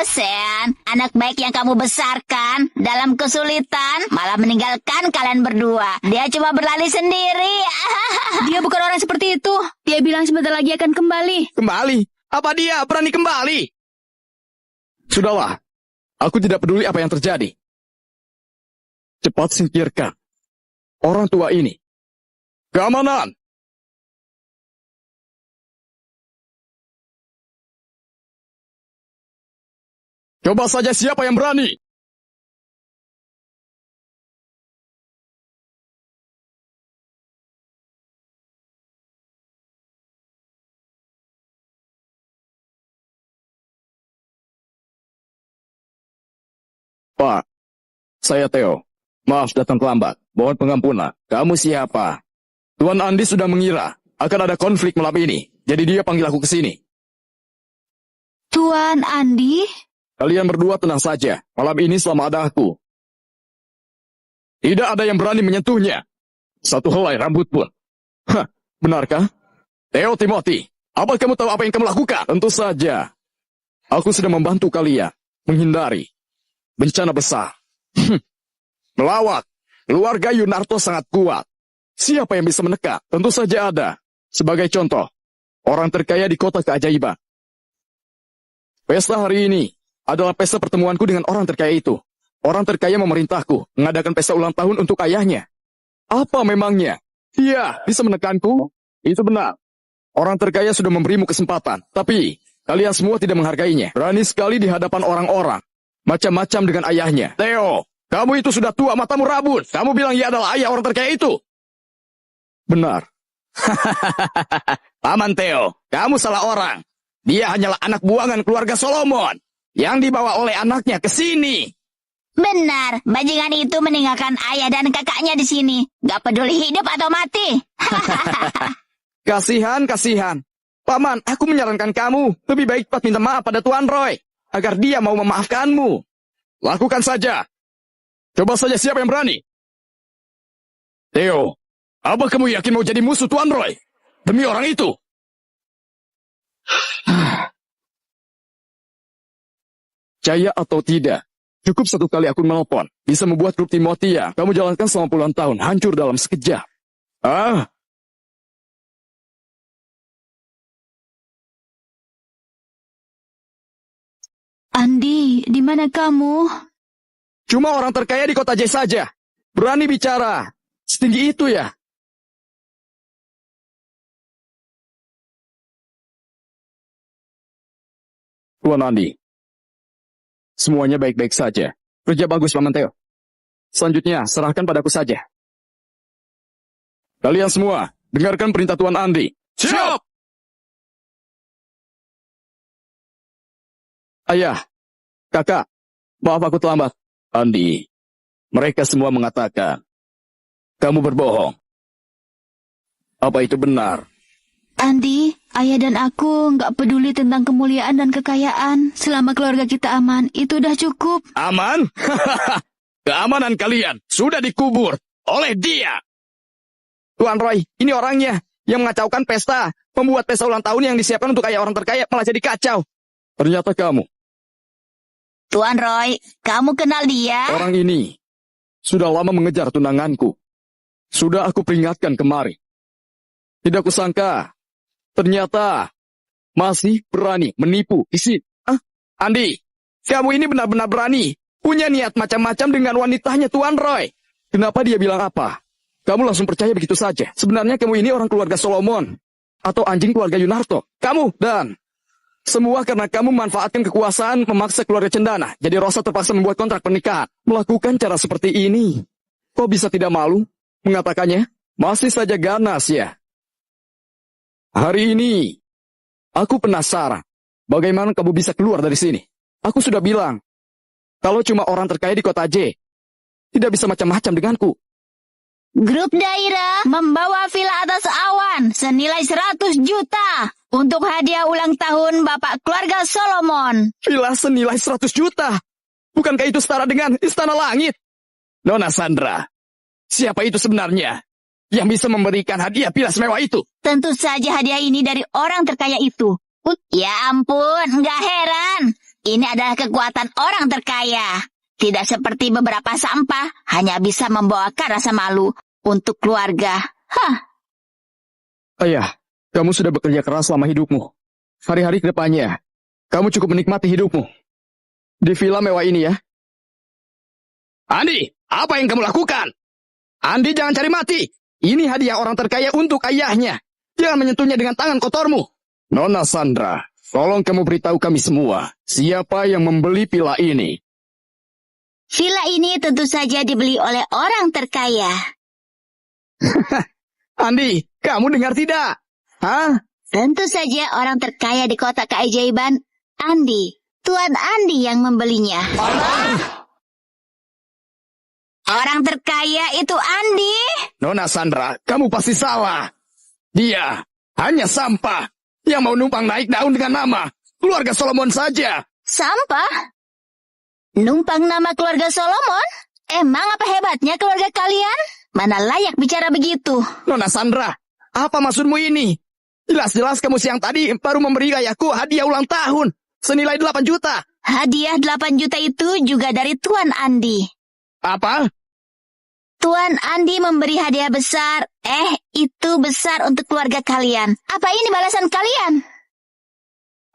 Sen, anak baik yang kamu besarkan dalam kesulitan malah meninggalkan kalian berdua. Dia cuma berlari sendiri. Dia bukan orang seperti itu. Dia bilang sebentar lagi akan kembali. Kembali? Apa dia berani kembali? Sudahlah, aku tidak peduli apa yang terjadi. Cepat singkirkan orang tua ini. Keamanan! Coba saja siapa yang berani. Pak, saya Theo. Maaf datang terlambat. Mohon pengampunan. Kamu siapa? Tuan Andi sudah mengira akan ada konflik malam ini. Jadi dia panggil aku ke sini. Tuan Andi? Kalian berdua tenang saja. Malam ini selama ada aku, tidak ada yang berani menyentuhnya. Satu helai rambut pun. Hah, benarkah? Theo Timothy, apa kamu tahu apa yang kamu lakukan? Tentu saja. Aku sudah membantu kalian menghindari bencana besar. Melawat. Keluarga Yunarto sangat kuat. Siapa yang bisa menekan? Tentu saja ada. Sebagai contoh, orang terkaya di kota keajaiban. Pesta hari ini adalah pesta pertemuanku dengan orang terkaya itu. Orang terkaya memerintahku mengadakan pesta ulang tahun untuk ayahnya. Apa memangnya? Iya, bisa menekanku? Itu benar. Orang terkaya sudah memberimu kesempatan, tapi kalian semua tidak menghargainya. Berani sekali di hadapan orang-orang. Macam-macam dengan ayahnya. Theo, kamu itu sudah tua, matamu rabun. Kamu bilang ia adalah ayah orang terkaya itu. Benar. Paman Theo, kamu salah orang. Dia hanyalah anak buangan keluarga Solomon yang dibawa oleh anaknya ke sini. Benar, bajingan itu meninggalkan ayah dan kakaknya di sini. Gak peduli hidup atau mati. Kasihan. Paman, aku menyarankan kamu. Lebih baik cepat minta maaf pada Tuan Roy, agar dia mau memaafkanmu. Lakukan saja. Coba saja siapa yang berani. Theo, apa kamu yakin mau jadi musuh Tuan Roy? Demi orang itu. Percaya atau tidak, cukup satu kali aku menelpon bisa membuat grup Timothy yang kamu jalankan selama puluhan tahun hancur dalam sekejap. Andi, di mana kamu? Cuma orang terkaya di kota J saja berani bicara setinggi itu ya. Tuan Andi, semuanya baik-baik saja. Kerja bagus, Paman Theo. Selanjutnya, serahkan padaku saja. Kalian semua, dengarkan perintah Tuan Andi. Siap! Ayah, kakak, maaf aku terlambat. Andi, mereka semua mengatakan, kamu berbohong. Apa itu benar? Andi, ayah dan aku nggak peduli tentang kemuliaan dan kekayaan. Selama keluarga kita aman, itu udah cukup. Aman? Keamanan kalian sudah dikubur oleh dia. Tuan Roy, ini orangnya yang mengacaukan pesta. Membuat pesta ulang tahun yang disiapkan untuk ayah orang terkaya malah jadi kacau. Ternyata kamu. Tuan Roy, kamu kenal dia? Orang ini sudah lama mengejar tunanganku. Sudah aku peringatkan kemari. Tidak kusangka, ternyata masih berani menipu isi. Andi, kamu ini benar-benar berani. Punya niat macam-macam dengan wanitanya Tuan Roy. Kenapa dia bilang apa? Kamu langsung percaya begitu saja. Sebenarnya kamu ini orang keluarga Solomon. Atau anjing keluarga Yunarto. Kamu dan semua karena kamu memanfaatkan kekuasaan memaksa keluarga Cendana. Jadi Rosa terpaksa membuat kontrak pernikahan. Melakukan cara seperti ini. Kok bisa tidak malu mengatakannya? Masih saja ganas ya. Hari ini, aku penasaran, bagaimana kamu bisa keluar dari sini? Aku sudah bilang, kalau cuma orang terkaya di kota J, tidak bisa macam-macam denganku. Grup Daira membawa villa atas awan senilai 100 juta untuk hadiah ulang tahun Bapak keluarga Solomon. Villa senilai 100 juta. Bukankah itu setara dengan Istana Langit? Nona Sandra, siapa itu sebenarnya? yang bisa memberikan hadiah pilas mewah itu? Tentu saja hadiah ini dari orang terkaya itu. Ya ampun, nggak heran. Ini adalah kekuatan orang terkaya. Tidak seperti beberapa sampah, hanya bisa membawakan rasa malu untuk keluarga. Ayah, kamu sudah bekerja keras selama hidupmu. Hari-hari ke depannya, kamu cukup menikmati hidupmu. Di villa mewah ini ya. Andi, apa yang kamu lakukan? Andi, jangan cari mati. Ini hadiah orang terkaya untuk ayahnya. Jangan menyentuhnya dengan tangan kotormu. Nona Sandra, tolong kamu beritahu kami semua, siapa yang membeli villa ini? Villa ini tentu saja dibeli oleh orang terkaya. Andi, kamu dengar tidak? Hah? Tentu saja orang terkaya di kota keajaiban, Andi. Tuan Andi yang membelinya. Orang terkaya itu Andi. Nona Sandra, kamu pasti salah. Dia hanya sampah yang mau numpang naik daun dengan nama keluarga Solomon saja. Sampah? Numpang nama keluarga Solomon? Emang apa hebatnya keluarga kalian? Mana layak bicara begitu? Nona Sandra, apa maksudmu ini? Jelas-jelas kamu siang tadi baru memberi ayahku hadiah ulang tahun senilai 8 juta. Hadiah 8 juta itu juga dari Tuan Andi. Apa? Tuan Andi memberi hadiah besar. Itu besar untuk keluarga kalian. Apa ini balasan kalian?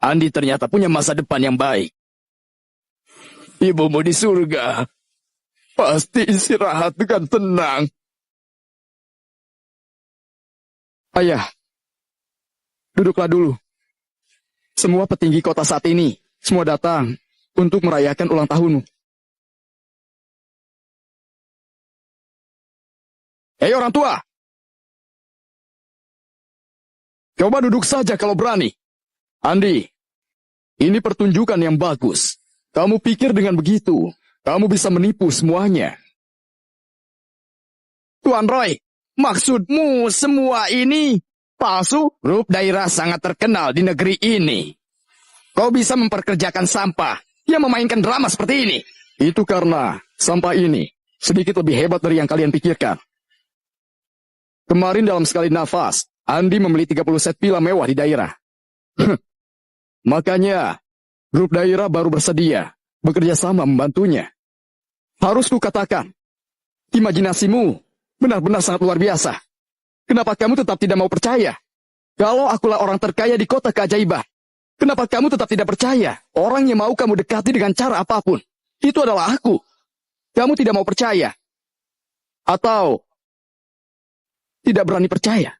Andi ternyata punya masa depan yang baik. Ibumu di surga pasti istirahat dengan tenang. Ayah, duduklah dulu. Semua petinggi kota saat ini, semua datang untuk merayakan ulang tahunmu. Hei orang tua, coba duduk saja kalau berani. Andi, ini pertunjukan yang bagus. Kamu pikir dengan begitu, kamu bisa menipu semuanya. Tuan Roy, maksudmu semua ini palsu? Grup daerah sangat terkenal di negeri ini. Kau bisa memperkerjakan sampah yang memainkan drama seperti ini. Itu karena sampah ini sedikit lebih hebat dari yang kalian pikirkan. Kemarin dalam sekali nafas, Andi membeli 30 set villa mewah di daerah. Makanya, grup daerah baru bersedia bekerja sama membantunya. Harus kukatakan, imajinasimu benar-benar sangat luar biasa. Kenapa kamu tetap tidak mau percaya? Kalau akulah orang terkaya di kota keajaiban, kenapa kamu tetap tidak percaya? Orang yang mau kamu dekati dengan cara apapun, itu adalah aku. Kamu tidak mau percaya? Atau tidak berani percaya?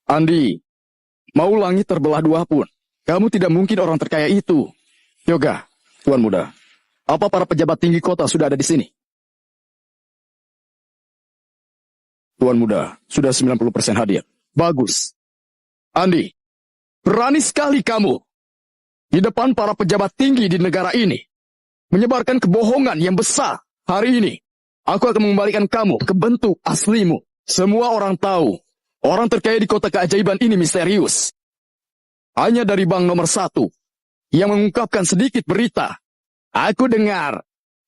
Andi, mau langit terbelah dua pun, kamu tidak mungkin orang terkaya itu. Yoga, Tuan Muda, apa para pejabat tinggi kota sudah ada di sini? Tuan Muda, sudah 90% hadir. Bagus. Andi, berani sekali kamu di depan para pejabat tinggi di negara ini menyebarkan kebohongan yang besar. Hari ini, aku akan mengembalikan kamu ke bentuk aslimu. Semua orang tahu, orang terkaya di kota keajaiban ini misterius. Hanya dari bank nomor 1 yang mengungkapkan sedikit berita. Aku dengar,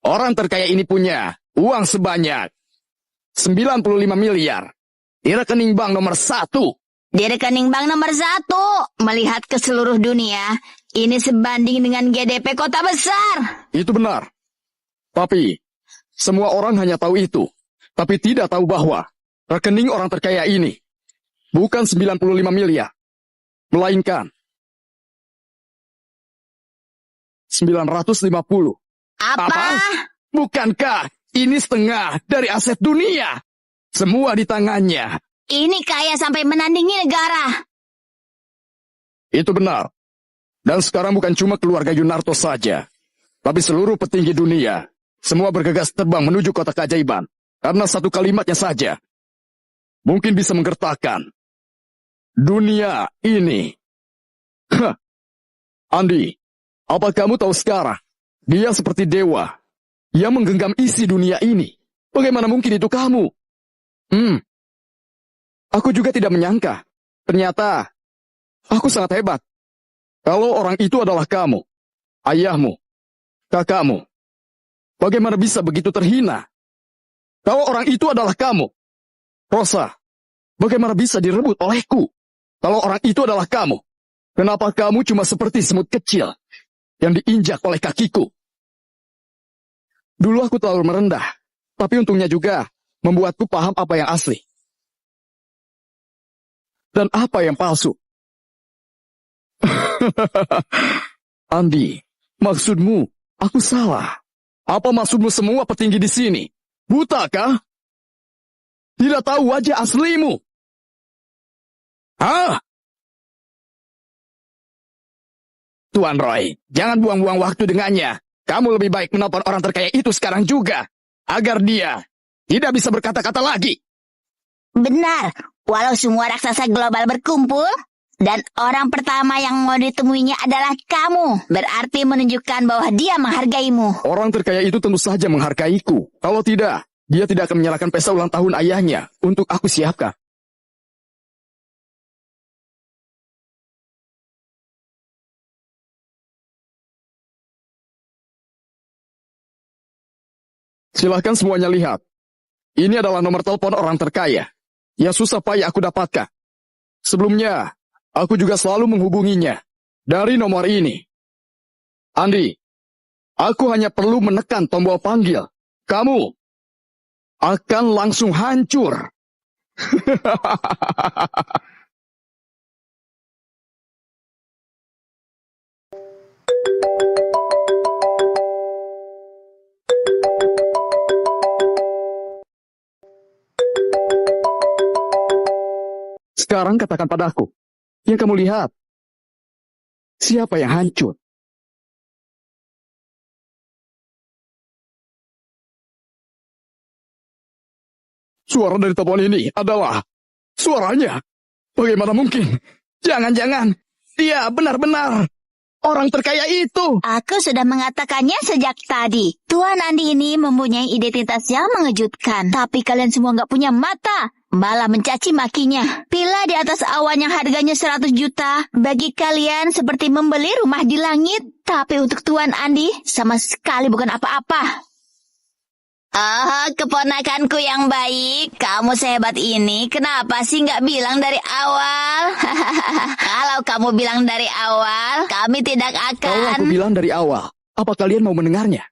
orang terkaya ini punya uang sebanyak 95 miliar di rekening bank nomor 1. Di rekening bank nomor 1, melihat ke seluruh dunia, ini sebanding dengan GDP kota besar. Itu benar. Tapi, semua orang hanya tahu itu. Tapi tidak tahu bahwa rekening orang terkaya ini bukan 95 miliar, melainkan 950. Apa? Bukankah ini setengah dari aset dunia? Semua di tangannya. Ini kaya sampai menandingi negara. Itu benar. Dan sekarang bukan cuma keluarga Yunarto saja, tapi seluruh petinggi dunia. Semua bergegas terbang menuju kota keajaiban. Karena satu kalimatnya saja mungkin bisa menggertakkan dunia ini. Andi, apa kamu tahu sekarang? Dia seperti dewa yang menggenggam isi dunia ini. Bagaimana mungkin itu kamu? Aku juga tidak menyangka. Ternyata, aku sangat hebat. Kalau orang itu adalah kamu, ayahmu, kakakmu, bagaimana bisa begitu terhina? Kalau orang itu adalah kamu, Rosa, bagaimana bisa direbut olehku? Kalau orang itu adalah kamu, kenapa kamu cuma seperti semut kecil yang diinjak oleh kakiku? Dulu aku terlalu merendah, tapi untungnya juga membuatku paham apa yang asli dan apa yang palsu. Andi, maksudmu aku salah? Apa maksudmu semua petinggi di sini? Buta kah? Tidak tahu wajah aslimu? Hah? Tuan Roy, jangan buang-buang waktu dengannya. Kamu lebih baik menelpon orang terkaya itu sekarang juga, agar dia tidak bisa berkata-kata lagi. Benar, walau semua raksasa global berkumpul, dan orang pertama yang mau ditemuinya adalah kamu, berarti menunjukkan bahwa dia menghargaimu. Orang terkaya itu tentu saja menghargaiku. Kalau tidak, dia tidak akan menyalakan pesta ulang tahun ayahnya untuk aku siapkan. Silahkan semuanya lihat. Ini adalah nomor telepon orang terkaya yang susah payah aku dapatkan. Sebelumnya, aku juga selalu menghubunginya dari nomor ini. Andi, aku hanya perlu menekan tombol panggil. Kamu akan langsung hancur. Sekarang katakan padaku, yang kamu lihat, siapa yang hancur? Suara dari telepon ini adalah suaranya. Bagaimana mungkin? Jangan-jangan dia benar-benar orang terkaya itu. Aku sudah mengatakannya sejak tadi. Tuan Andi ini mempunyai identitas yang mengejutkan. Tapi kalian semua nggak punya mata. Malah mencaci makinya. Villa di atas awan yang harganya 100 juta. Bagi kalian seperti membeli rumah di langit. Tapi untuk Tuan Andi sama sekali bukan apa-apa. Oh, keponakanku yang baik. Kamu sehebat ini. Kenapa sih nggak bilang dari awal? Kalau kamu bilang dari awal, kami tidak Kalau aku akan... bilang dari awal, apa kalian mau mendengarnya?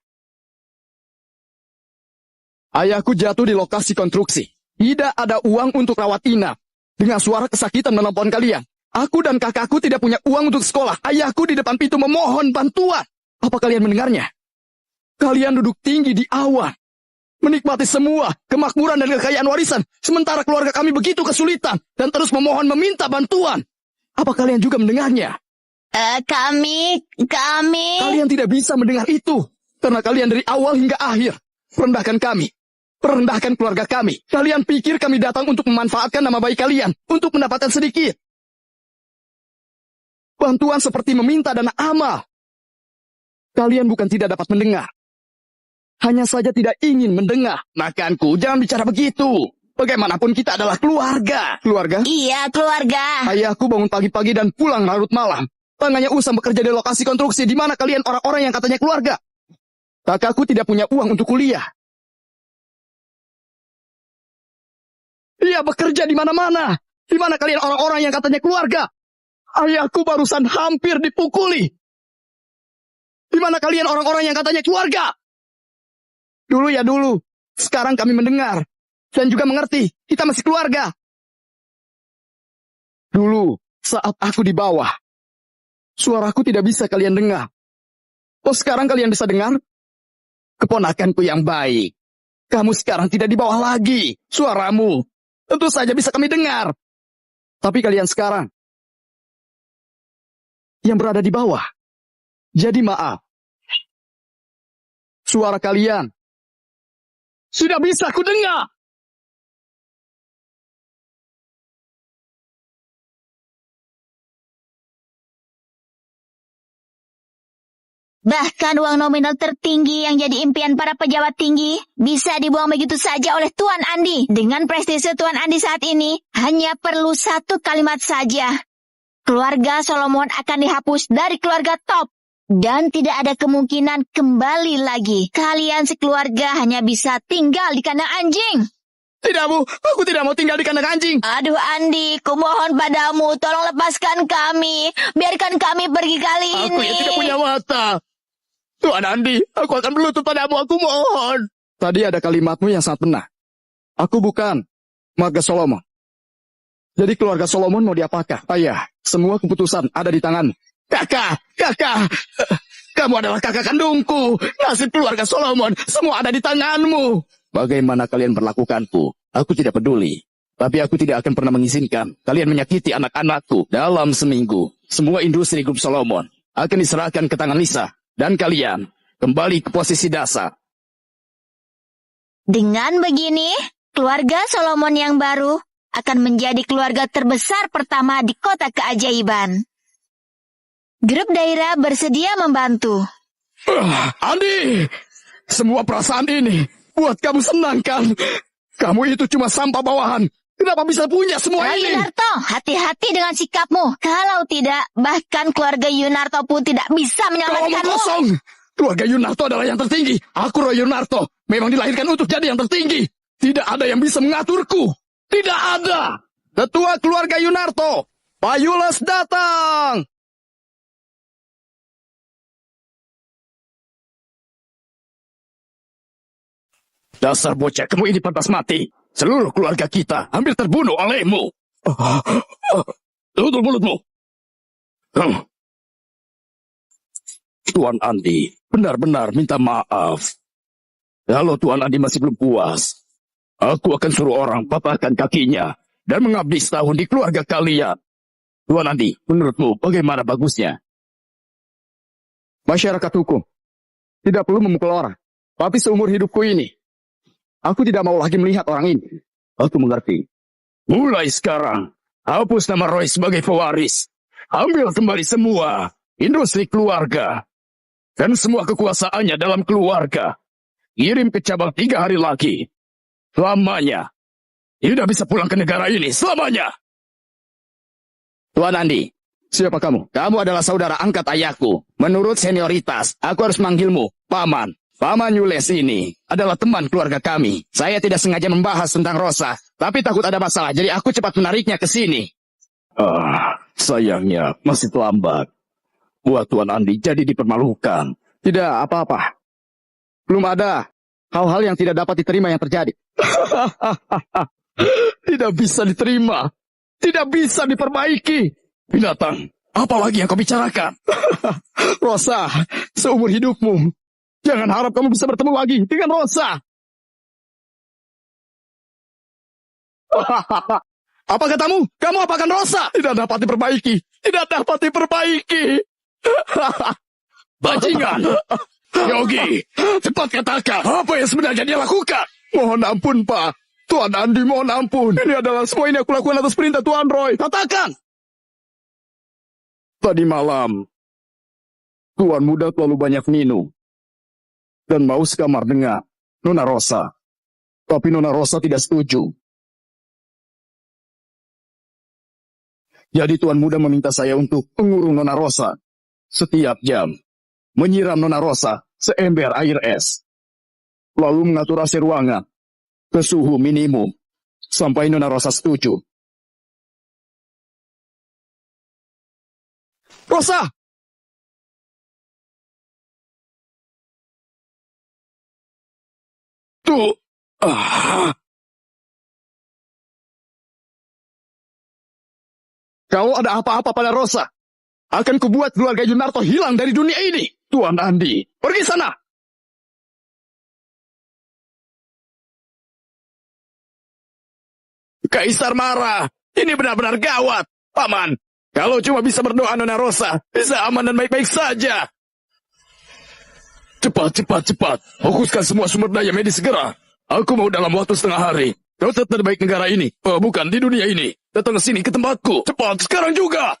Ayahku jatuh di lokasi konstruksi. Tidak ada uang untuk rawat inap. Dengan suara kesakitan menelpon kalian. Aku dan kakakku tidak punya uang untuk sekolah. Ayahku di depan pintu memohon bantuan. Apa kalian mendengarnya? Kalian duduk tinggi di awan. Menikmati semua kemakmuran dan kekayaan warisan. Sementara keluarga kami begitu kesulitan. Dan terus memohon meminta bantuan. Apa kalian juga mendengarnya? Kami... Kalian tidak bisa mendengar itu. Karena kalian dari awal hingga akhir merendahkan kami. Merendahkan keluarga kami. Kalian pikir kami datang untuk memanfaatkan nama baik kalian. Untuk mendapatkan sedikit bantuan seperti meminta dana amal. Kalian bukan tidak dapat mendengar. Hanya saja tidak ingin mendengar. Makanku, jangan bicara begitu. Bagaimanapun kita adalah keluarga. Keluarga? Iya, keluarga. Ayahku bangun pagi-pagi dan pulang larut malam. Tangannya usang bekerja di lokasi konstruksi. Di mana kalian orang-orang yang katanya keluarga? Kakakku tidak punya uang untuk kuliah. Ia bekerja di mana-mana. Di mana kalian orang-orang yang katanya keluarga? Ayahku barusan hampir dipukuli. Di mana kalian orang-orang yang katanya keluarga? Dulu ya dulu. Sekarang kami mendengar. Dan juga mengerti. Kita masih keluarga. Dulu, saat aku di bawah. Suaraku tidak bisa kalian dengar. Oh, sekarang kalian bisa dengar? Keponakanku yang baik. Kamu sekarang tidak di bawah lagi. Suaramu tentu saja bisa kami dengar. Tapi kalian sekarang yang berada di bawah. Jadi maaf. Suara kalian sudah bisa ku dengar. Bahkan uang nominal tertinggi yang jadi impian para pejabat tinggi bisa dibuang begitu saja oleh Tuan Andi. Dengan prestise Tuan Andi saat ini, hanya perlu satu kalimat saja. Keluarga Solomon akan dihapus dari keluarga top. Dan tidak ada kemungkinan kembali lagi. Kalian sekeluarga hanya bisa tinggal di kandang anjing. Tidak, Bu. Aku tidak mau tinggal di kandang anjing. Aduh Andi, kumohon padamu, tolong lepaskan kami. Biarkan kami pergi kali Aku ini. yang tidak punya mata. Tuan Andi, aku akan berlutut padamu, aku mohon. Tadi ada kalimatmu yang sangat benar. Aku bukan marga Solomon. Jadi keluarga Solomon mau diapakah? Ayah, semua keputusan ada di tangan. Kakak, kamu adalah kakak kandungku. Nasib keluarga Solomon, semua ada di tanganmu. Bagaimana kalian berlakukanku? Aku tidak peduli. Tapi aku tidak akan pernah mengizinkan kalian menyakiti anak-anakku. Dalam seminggu, semua industri grup Solomon akan diserahkan ke tangan Lisa. Dan kalian kembali ke posisi dasar. Dengan begini, keluarga Solomon yang baru akan menjadi keluarga terbesar pertama di kota keajaiban. Grup Daira bersedia membantu. Andi, semua perasaan ini buat kamu senang kan? Kamu itu cuma sampah bawahan. Kenapa bisa punya semua ini? Yunarto, hati-hati dengan sikapmu. Kalau tidak, bahkan keluarga Yunarto pun tidak bisa Kau omong menyelamatkanmu. kosong. Keluarga Yunarto adalah yang tertinggi. Aku Roy Yunarto. Memang dilahirkan untuk jadi yang tertinggi. Tidak ada yang bisa mengaturku. Tidak ada. Ketua keluarga Yunarto, Pak Yules datang. Dasar bocah, kamu ini pantas mati. Seluruh keluarga kita hampir terbunuh olehmu. Tutup mulutmu. Tuan Andi, benar-benar minta maaf. Kalau Tuan Andi masih belum puas, aku akan suruh orang patahkan kakinya dan mengabdi setahun di keluarga kalian. Tuan Andi, menurutmu bagaimana bagusnya? Masyarakat hukum tidak perlu memukul orang. Tapi seumur hidupku ini, aku tidak mau lagi melihat orang ini. Aku mengerti. Mulai sekarang, hapus nama Roy sebagai pewaris. Ambil kembali semua industri keluarga. Dan semua kekuasaannya dalam keluarga. Kirim ke cabang 3 hari lagi. Selamanya. Tidak bisa pulang ke negara ini. Selamanya. Tuan Andi, siapa kamu? Kamu adalah saudara angkat ayahku. Menurut senioritas, aku harus manggilmu Paman. Paman Yules ini adalah teman keluarga kami. Saya tidak sengaja membahas tentang Rosa, tapi takut ada masalah, jadi aku cepat menariknya ke sini. Sayangnya masih terlambat. Buat Tuan Andi jadi dipermalukan. Tidak apa-apa. Belum ada hal-hal yang tidak dapat diterima yang terjadi. Tidak bisa diterima. Tidak bisa diperbaiki. Binatang, apa lagi yang kau bicarakan? Rosa, seumur hidupmu, jangan harap kamu bisa bertemu lagi dengan Rosa. Apa katamu? Kamu apakan Rosa? Tidak dapat diperbaiki. Tidak dapat diperbaiki. Bajingan. Yogi, cepat katakan. Apa yang sebenarnya dia lakukan? Mohon ampun, Pak. Tuan Andi, mohon ampun. Ini adalah semua ini aku lakukan atas perintah Tuan Roy. Katakan. Tadi malam, Tuan Muda terlalu banyak minum. Dan mau sekamar dengan Nona Rosa. Tapi Nona Rosa tidak setuju. Jadi Tuan Muda meminta saya untuk mengurung Nona Rosa setiap jam. Menyiram Nona Rosa seember air es. Lalu mengatur AC ruangan ke suhu minimum. Sampai Nona Rosa setuju. Rosa! Tuh. Kalau ada apa-apa pada Rosa, akan kubuat keluarga Yunarto hilang dari dunia ini. Tuan Andi, pergi sana. Kaisar marah. Ini benar-benar gawat. Paman, kalau cuma bisa berdoa Nona Rosa, bisa aman dan baik-baik saja. Cepat. Fokuskan semua sumber daya medis segera. Aku mau dalam waktu setengah hari. Kau terbaik negara ini. Oh, bukan, di dunia ini. Datang ke sini, ke tempatku. Cepat, sekarang juga.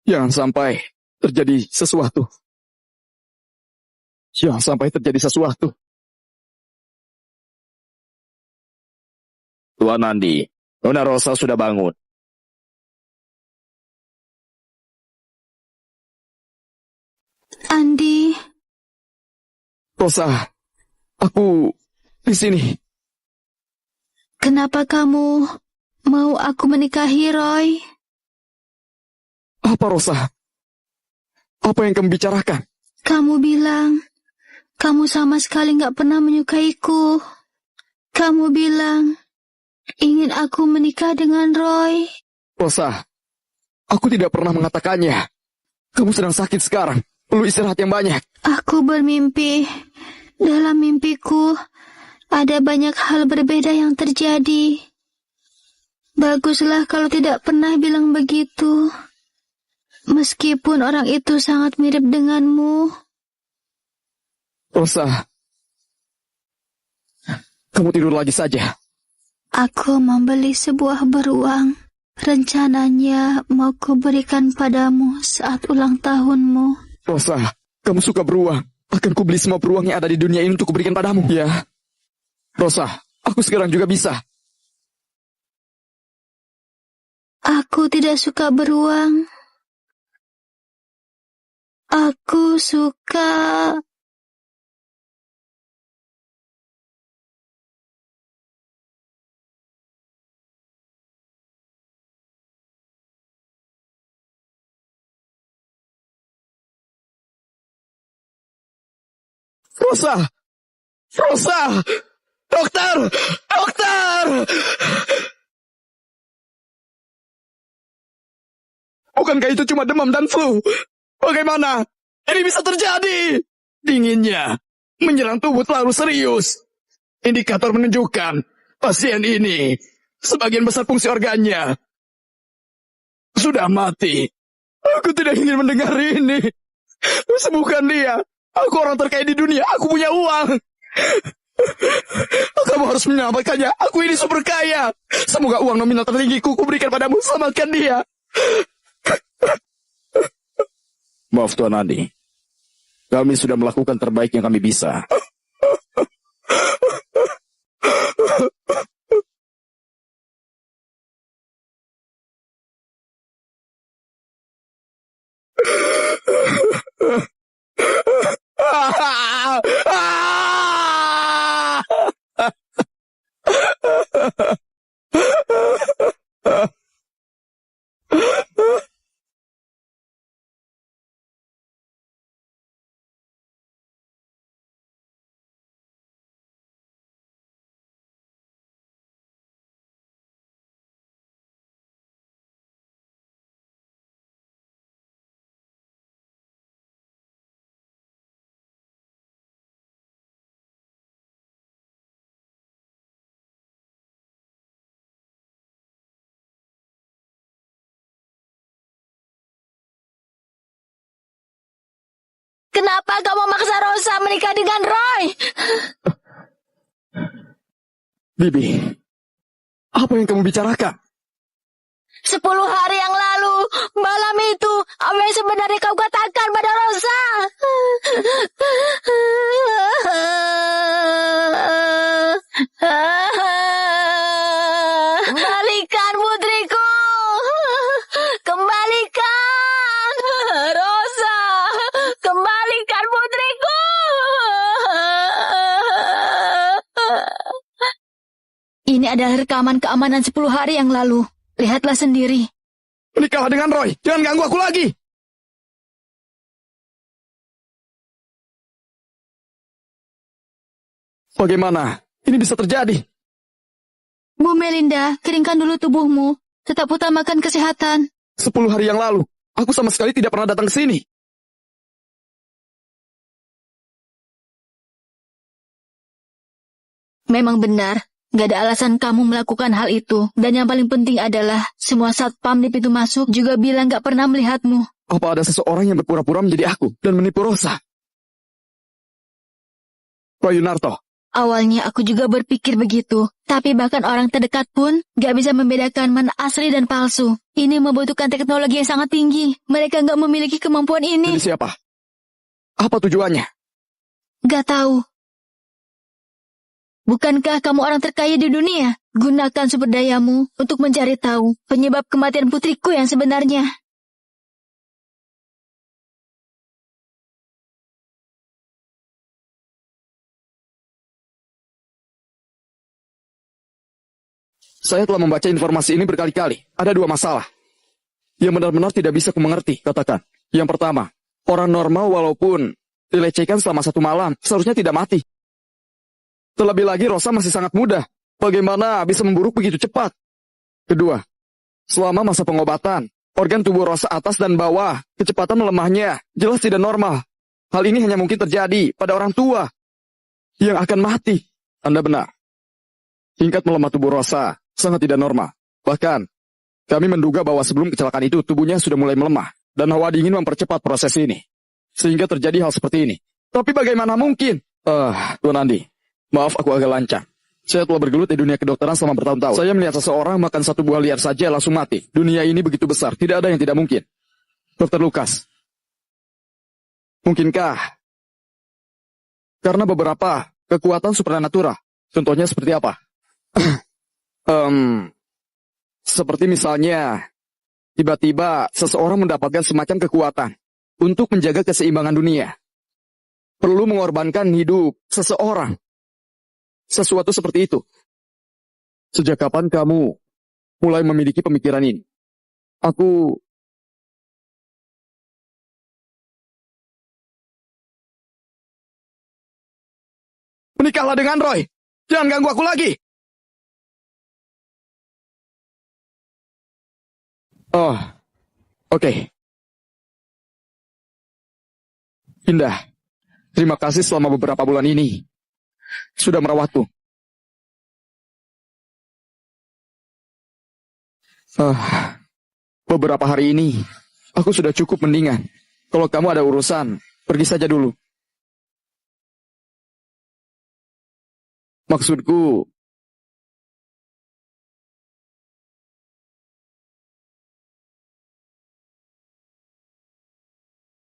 Jangan sampai terjadi sesuatu. Jangan sampai terjadi sesuatu. Tuan Andi, Nona Rosa sudah bangun. Andi, Rosa, aku di sini. Kenapa kamu mau aku menikahi Roy? Apa, Rosa? Apa yang kamu bicarakan? Kamu bilang kamu sama sekali nggak pernah menyukaiku. Kamu bilang ingin aku menikah dengan Roy. Rosa, aku tidak pernah mengatakannya. Kamu sedang sakit sekarang. Perlu istirahat yang banyak. Aku bermimpi. Dalam mimpiku, ada banyak hal berbeda yang terjadi. Baguslah kalau tidak pernah bilang begitu. Meskipun orang itu sangat mirip denganmu. Rosa, kamu tidur lagi saja. Aku membeli sebuah beruang. Rencananya mau kuberikan padamu saat ulang tahunmu. Rosa, kamu suka beruang. Akan kubeli semua beruang yang ada di dunia ini untuk kuberikan padamu. Ya. Rosa, aku sekarang juga bisa. Aku tidak suka beruang. Aku suka... Rosa! Rosa! Dokter! Dokter! Bukankah itu cuma demam dan flu? Bagaimana? Ini bisa terjadi. Dinginnya menyerang tubuh terlalu serius. Indikator menunjukkan pasien ini sebagian besar fungsi organnya sudah mati. Aku tidak ingin mendengar ini. Sembuhkan dia. Aku orang terkaya di dunia. Aku punya uang. Kamu harus menyelamatkannya. Aku ini super kaya. Semoga uang nominal tertinggiku kuberikan padamu. Selamatkan dia. Maaf Tuan Andi. Kami sudah melakukan terbaik yang kami bisa. Kenapa kau memaksa Rosa menikah dengan Roy? Bibi, apa yang kamu bicarakan? 10 hari yang lalu, malam itu, apa yang sebenarnya kau katakan pada Rosa? Kembalikan putriku! Kembalikan! Rosa! Kembalikan putriku! Ini adalah rekaman keamanan 10 hari yang lalu. Lihatlah sendiri. Menikahlah dengan Roy. Jangan ganggu aku lagi. Bagaimana? Ini bisa terjadi. Bu Melinda, keringkan dulu tubuhmu. Tetap utamakan kesehatan. 10 hari yang lalu, aku sama sekali tidak pernah datang ke sini. Memang benar, gak ada alasan kamu melakukan hal itu. Dan yang paling penting adalah, semua satpam di pintu masuk juga bilang gak pernah melihatmu. Apa ada seseorang yang berpura-pura menjadi aku dan menipu Rosa? Pak Yunarto, Awalnya aku juga berpikir begitu. Tapi bahkan orang terdekat pun gak bisa membedakan mana asli dan palsu. Ini membutuhkan teknologi yang sangat tinggi. Mereka gak memiliki kemampuan ini. jadi siapa? Apa tujuannya? Gak tahu. Bukankah kamu orang terkaya di dunia? Gunakan sumber dayamu untuk mencari tahu penyebab kematian putriku yang sebenarnya. Saya telah membaca informasi ini berkali-kali. Ada dua masalah yang benar-benar tidak bisa kumengerti. Katakan. Yang pertama, orang normal walaupun dilecehkan selama 1 malam, seharusnya tidak mati. Terlebih lagi Rosa masih sangat muda. Bagaimana bisa memburuk begitu cepat? Kedua, selama masa pengobatan, organ tubuh Rosa atas dan bawah, kecepatan melemahnya jelas tidak normal. Hal ini hanya mungkin terjadi pada orang tua yang akan mati. Anda benar. Tingkat melemah tubuh Rosa sangat tidak normal. Bahkan, kami menduga bahwa sebelum kecelakaan itu tubuhnya sudah mulai melemah. Dan hawa dingin mempercepat proses ini. Sehingga terjadi hal seperti ini. Tapi bagaimana mungkin? Tuan Andi, maaf aku agak lancang. Saya telah bergelut di dunia kedokteran selama bertahun-tahun. Saya melihat seseorang makan 1 buah liar saja langsung mati. Dunia ini begitu besar, tidak ada yang tidak mungkin. Dr. Lukas, mungkinkah karena beberapa kekuatan supranatural? Contohnya seperti apa? Seperti misalnya, tiba-tiba seseorang mendapatkan semacam kekuatan untuk menjaga keseimbangan dunia. Perlu mengorbankan hidup seseorang. Sesuatu seperti itu. Sejak kapan kamu mulai memiliki pemikiran ini? Aku... Menikahlah dengan Roy. Jangan ganggu aku lagi. Oh, oke. Indah, terima kasih selama beberapa bulan ini. Sudah merawatku. Beberapa hari ini, aku sudah cukup mendingan. Kalau kamu ada urusan, pergi saja dulu. Maksudku,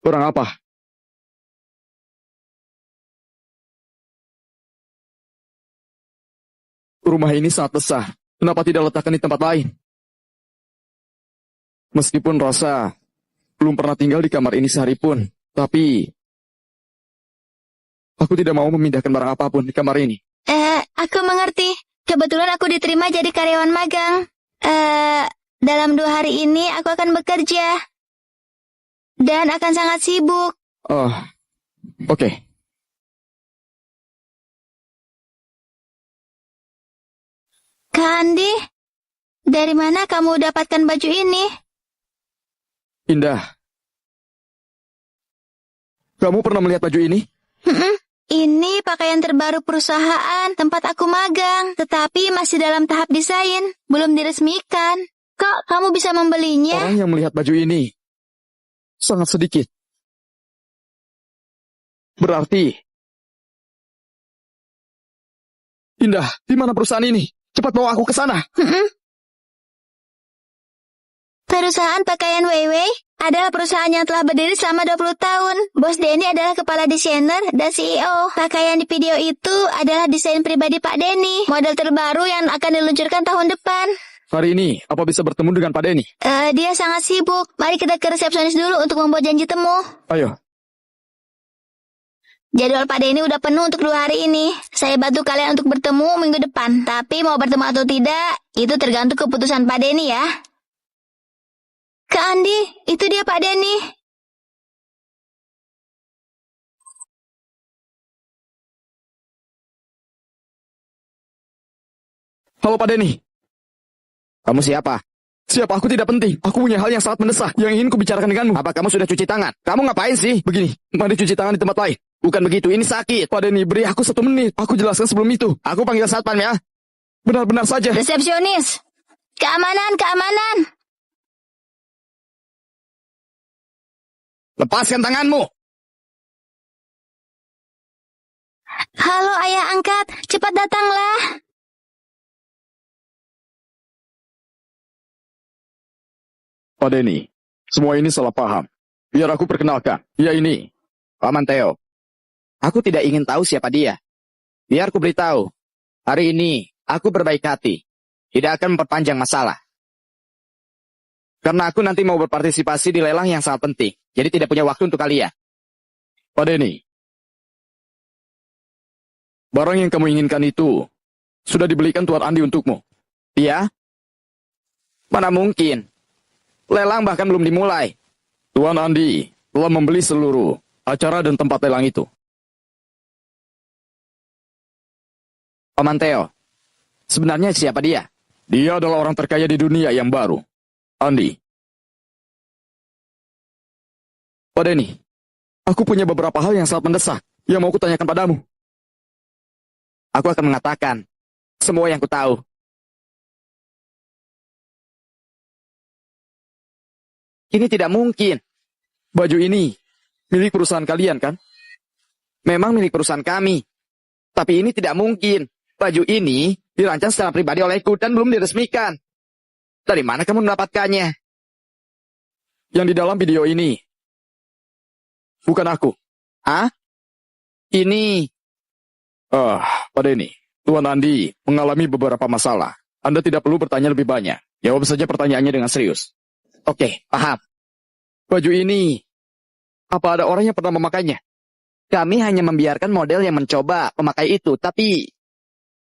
orang apa? Rumah ini sangat besar. Kenapa tidak letakkan di tempat lain? Meskipun Rosa belum pernah tinggal di kamar ini sehari pun, tapi aku tidak mau memindahkan barang apapun di kamar ini. Aku mengerti. Kebetulan aku diterima jadi karyawan magang. Dalam 2 hari ini aku akan bekerja. Dan akan sangat sibuk. Oh, oke. Kak Andi, dari mana kamu dapatkan baju ini? Indah. Kamu pernah melihat baju ini? Ini pakaian terbaru perusahaan tempat aku magang, tetapi masih dalam tahap desain, belum diresmikan. Kok kamu bisa membelinya? Orang yang melihat baju ini sangat sedikit. Berarti, Indah, di mana perusahaan ini? Cepat bawa aku ke sana. Perusahaan pakaian Weiwei adalah perusahaan yang telah berdiri selama 20 tahun. Bos Denny adalah kepala desainer dan CEO. Pakaian di video itu adalah desain pribadi Pak Denny. Model terbaru yang akan diluncurkan tahun depan. Hari ini, apa bisa bertemu dengan Pak Denny? Dia sangat sibuk. Mari kita ke resepsionis dulu untuk membuat janji temu. Ayo. Jadwal Pak Denny udah penuh untuk 2 hari ini. Saya bantu kalian untuk bertemu minggu depan. Tapi mau bertemu atau tidak, itu tergantung keputusan Pak Denny ya. Kak Andi, itu dia Pak Denny. Halo Pak Denny. Kamu siapa? Siapa? Aku tidak penting. Aku punya hal yang sangat mendesak yang ingin kubicarakan denganmu. Apa kamu sudah cuci tangan? Kamu ngapain sih? Begini, mari cuci tangan di tempat lain. Bukan begitu, ini sakit. Pak Denny, beri aku 1 menit. Aku jelaskan sebelum itu. Aku panggil satpam ya. Benar-benar saja. Resepsionis. Keamanan, keamanan. Lepaskan tanganmu. Halo ayah angkat, cepat datanglah. Pak Denny, semua ini salah paham. Biar aku perkenalkan. Dia ini. Paman Theo. Aku tidak ingin tahu siapa dia. Biar ku beritahu. Hari ini, aku berbaik hati. Tidak akan memperpanjang masalah. Karena aku nanti mau berpartisipasi di lelang yang sangat penting. Jadi tidak punya waktu untuk kalian. Pak Denny, barang yang kamu inginkan itu sudah dibelikan Tuan Andi untukmu. Iya? Mana mungkin? Lelang bahkan belum dimulai. Tuan Andi telah membeli seluruh acara dan tempat lelang itu. Paman Theo, sebenarnya siapa dia? Dia adalah orang terkaya di dunia yang baru. Andi. Pak Denny, aku punya beberapa hal yang sangat mendesak yang mau kutanyakan padamu. Aku akan mengatakan semua yang ku tahu. Ini tidak mungkin. Baju ini milik perusahaan kalian, kan? Memang milik perusahaan kami. Tapi ini tidak mungkin. Baju ini dirancang secara pribadi olehku dan belum diresmikan. Dari mana kamu mendapatkannya? Yang di dalam video ini bukan aku. Hah? Ini... Pak Denny, Tuan Andi mengalami beberapa masalah. Anda tidak perlu bertanya lebih banyak. Jawab saja pertanyaannya dengan serius. Oke, paham. Baju ini, apa ada orang yang pernah memakainya? Kami hanya membiarkan model yang mencoba memakai itu, tapi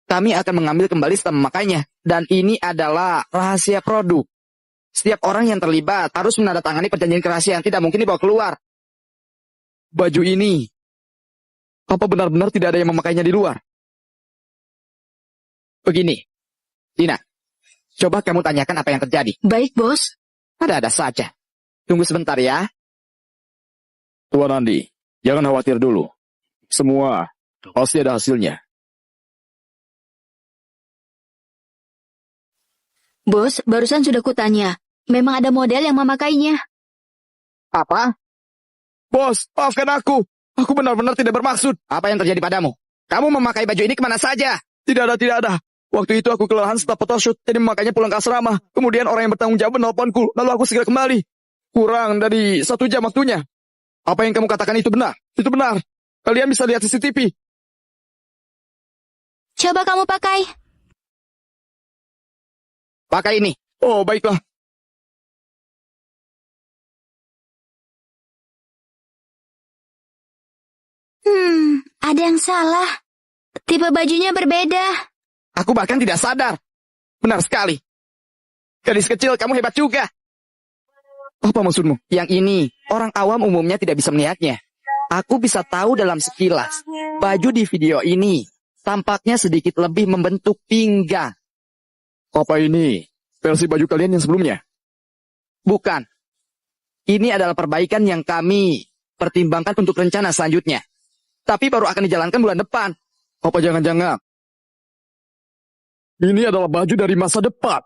kami akan mengambil kembali setelah memakainya. Dan ini adalah rahasia produk. Setiap orang yang terlibat harus menandatangani perjanjian kerahasiaan, tidak mungkin dibawa keluar. Baju ini, apa benar-benar tidak ada yang memakainya di luar? Begini, Dina, coba kamu tanyakan apa yang terjadi. Baik, Bos. Ada-ada saja. Tunggu sebentar ya. Tuan Andi, jangan khawatir dulu. Semua pasti ada hasilnya. Bos, barusan sudah kutanya. Memang ada model yang memakainya. Apa? Bos, maafkan aku. Aku benar-benar tidak bermaksud. Apa yang terjadi padamu? Kamu memakai baju ini kemana saja? Tidak ada. Waktu itu aku kelelahan setelah photoshoot, jadi memakainya pulang ke asrama. Kemudian orang yang bertanggung jawab menelponku, lalu aku segera kembali. Kurang dari 1 jam waktunya. Apa yang kamu katakan itu benar? Itu benar. Kalian bisa lihat CCTV. Coba kamu pakai. Pakai ini. Oh, baiklah. Ada yang salah. Tipe bajunya berbeda. Aku bahkan tidak sadar. Benar sekali. Gadis kecil, kamu hebat juga. Apa maksudmu? Yang ini, orang awam umumnya tidak bisa melihatnya. Aku bisa tahu dalam sekilas. Baju di video ini tampaknya sedikit lebih membentuk pinggang. Apa ini versi baju kalian yang sebelumnya? Bukan. Ini adalah perbaikan yang kami pertimbangkan untuk rencana selanjutnya. Tapi baru akan dijalankan bulan depan. Apa jangan-jangan ini adalah baju dari masa depan?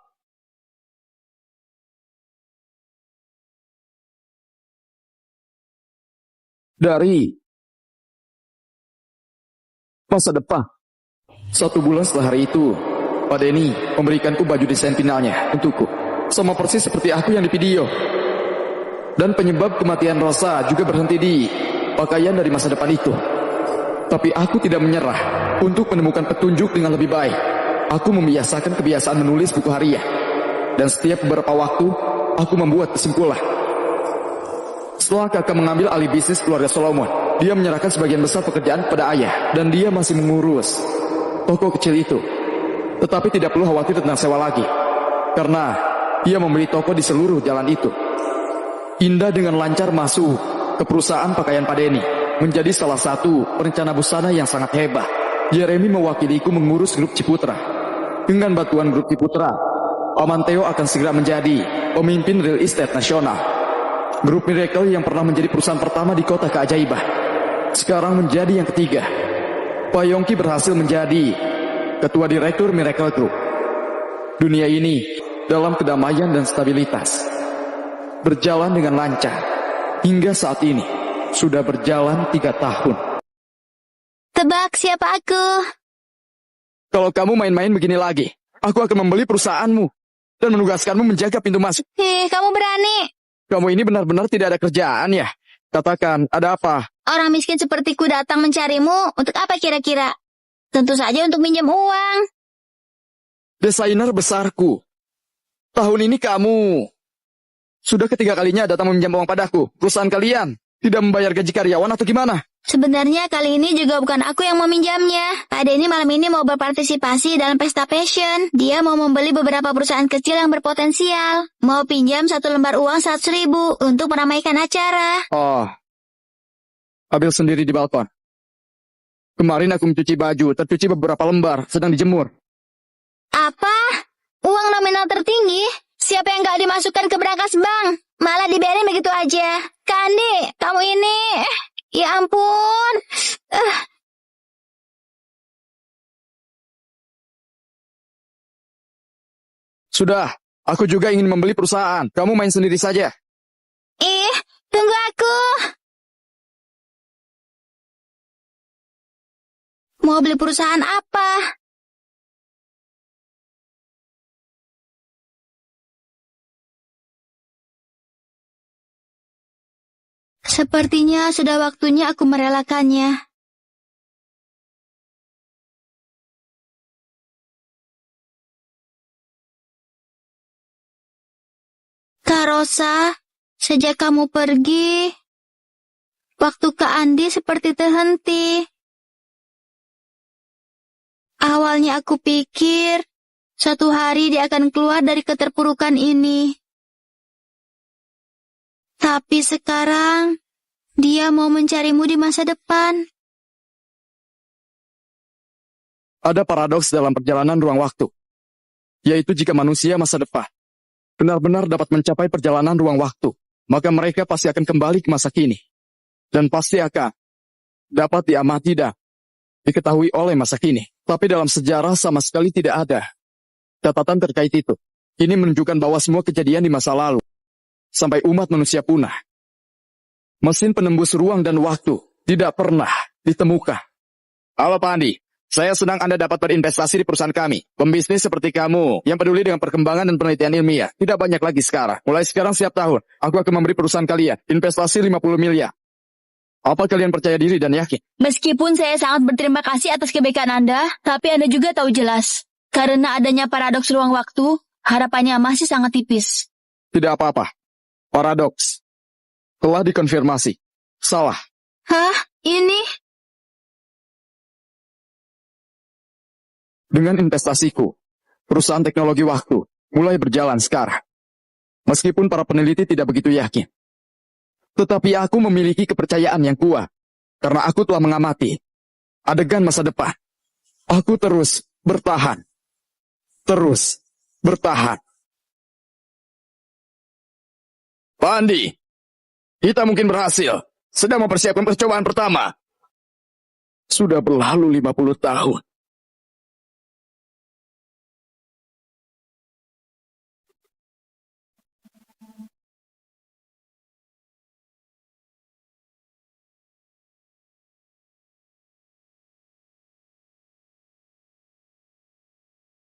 Dari masa depan. 1 bulan setelah hari itu, Pak Denny memberikanku baju desain finalnya untukku. Sama persis seperti aku yang di video. Dan penyebab kematian Rosa juga berhenti di pakaian dari masa depan itu. Tapi aku tidak menyerah untuk menemukan petunjuk dengan lebih baik. Aku membiasakan kebiasaan menulis buku harian. Dan setiap beberapa waktu, aku membuat kesimpulan. Setelah kakak mengambil alih bisnis keluarga Solomon, dia menyerahkan sebagian besar pekerjaan kepada ayah. Dan dia masih mengurus toko kecil itu. Tetapi tidak perlu khawatir tentang sewa lagi. Karena dia membeli toko di seluruh jalan itu. Indah dengan lancar masuk ke perusahaan pakaian Pak Denny. Menjadi salah satu perencana busana yang sangat hebat. Jeremy mewakiliku mengurus grup Ciputra. Dengan bantuan grup Ciputra, Paman Theo akan segera menjadi pemimpin real estate nasional. Grup Miracle yang pernah menjadi perusahaan pertama di kota keajaiban, sekarang menjadi yang ketiga. Pak Yongki berhasil menjadi ketua direktur Miracle Group. Dunia ini dalam kedamaian dan stabilitas. Berjalan dengan lancar. Hingga saat ini, sudah berjalan 3 tahun. Tebak siapa aku? Kalau kamu main-main begini lagi, aku akan membeli perusahaanmu dan menugaskanmu menjaga pintu masuk. Kamu berani. Kamu ini benar-benar tidak ada kerjaan ya? Katakan, ada apa? Orang miskin sepertiku datang mencarimu. Untuk apa kira-kira? Tentu saja untuk minjem uang. Desainer besarku. Tahun ini kamu sudah ketiga kalinya datang meminjam uang padaku. Perusahaan kalian tidak membayar gaji karyawan atau gimana? Sebenarnya kali ini juga bukan aku yang meminjamnya. Pak Denny malam ini mau berpartisipasi dalam pesta fashion. Dia mau membeli beberapa perusahaan kecil yang berpotensial. Mau pinjam 1 lembar uang 100.000 untuk meramaikan acara. Oh, ambil sendiri di balkon. Kemarin aku mencuci baju, tercuci beberapa lembar, sedang dijemur. Apa? Uang nominal tertinggi? Siapa yang gak dimasukkan ke brankas bank? Malah dibiarin begitu aja. Kandi, kamu ini... Ya ampun. Sudah, aku juga ingin membeli perusahaan. Kamu main sendiri saja. Ih, tunggu aku. Mau beli perusahaan apa? Sepertinya sudah waktunya aku merelakannya. Kak Rosa, sejak kamu pergi, waktu Kak Andi seperti terhenti. Awalnya aku pikir, suatu hari dia akan keluar dari keterpurukan ini. Tapi sekarang, dia mau mencarimu di masa depan. Ada paradoks dalam perjalanan ruang waktu, yaitu jika manusia masa depan benar-benar dapat mencapai perjalanan ruang waktu, maka mereka pasti akan kembali ke masa kini, dan pasti akan dapat diamati dan diketahui oleh masa kini. Tapi dalam sejarah sama sekali tidak ada catatan terkait itu. Ini menunjukkan bahwa semua kejadian di masa lalu, sampai umat manusia punah, mesin penembus ruang dan waktu tidak pernah ditemukan. Halo Pak Andi, saya senang Anda dapat berinvestasi di perusahaan kami. Pembisnis seperti kamu, yang peduli dengan perkembangan dan penelitian ilmiah, tidak banyak lagi sekarang. Mulai sekarang setiap tahun, aku akan memberi perusahaan kalian investasi 50 miliar. Apa kalian percaya diri dan yakin? Meskipun saya sangat berterima kasih atas kebaikan Anda, tapi Anda juga tahu jelas, karena adanya paradoks ruang waktu, harapannya masih sangat tipis. Tidak apa-apa. Paradoks telah dikonfirmasi. Salah. Hah? Ini? Dengan investasiku, perusahaan teknologi waktu mulai berjalan sekarang. Meskipun para peneliti tidak begitu yakin. Tetapi aku memiliki kepercayaan yang kuat. Karena aku telah mengamati adegan masa depan. Aku terus bertahan. Terus bertahan. Pak Andi, kita mungkin berhasil. Sedang mempersiapkan percobaan pertama. Sudah berlalu 50 tahun.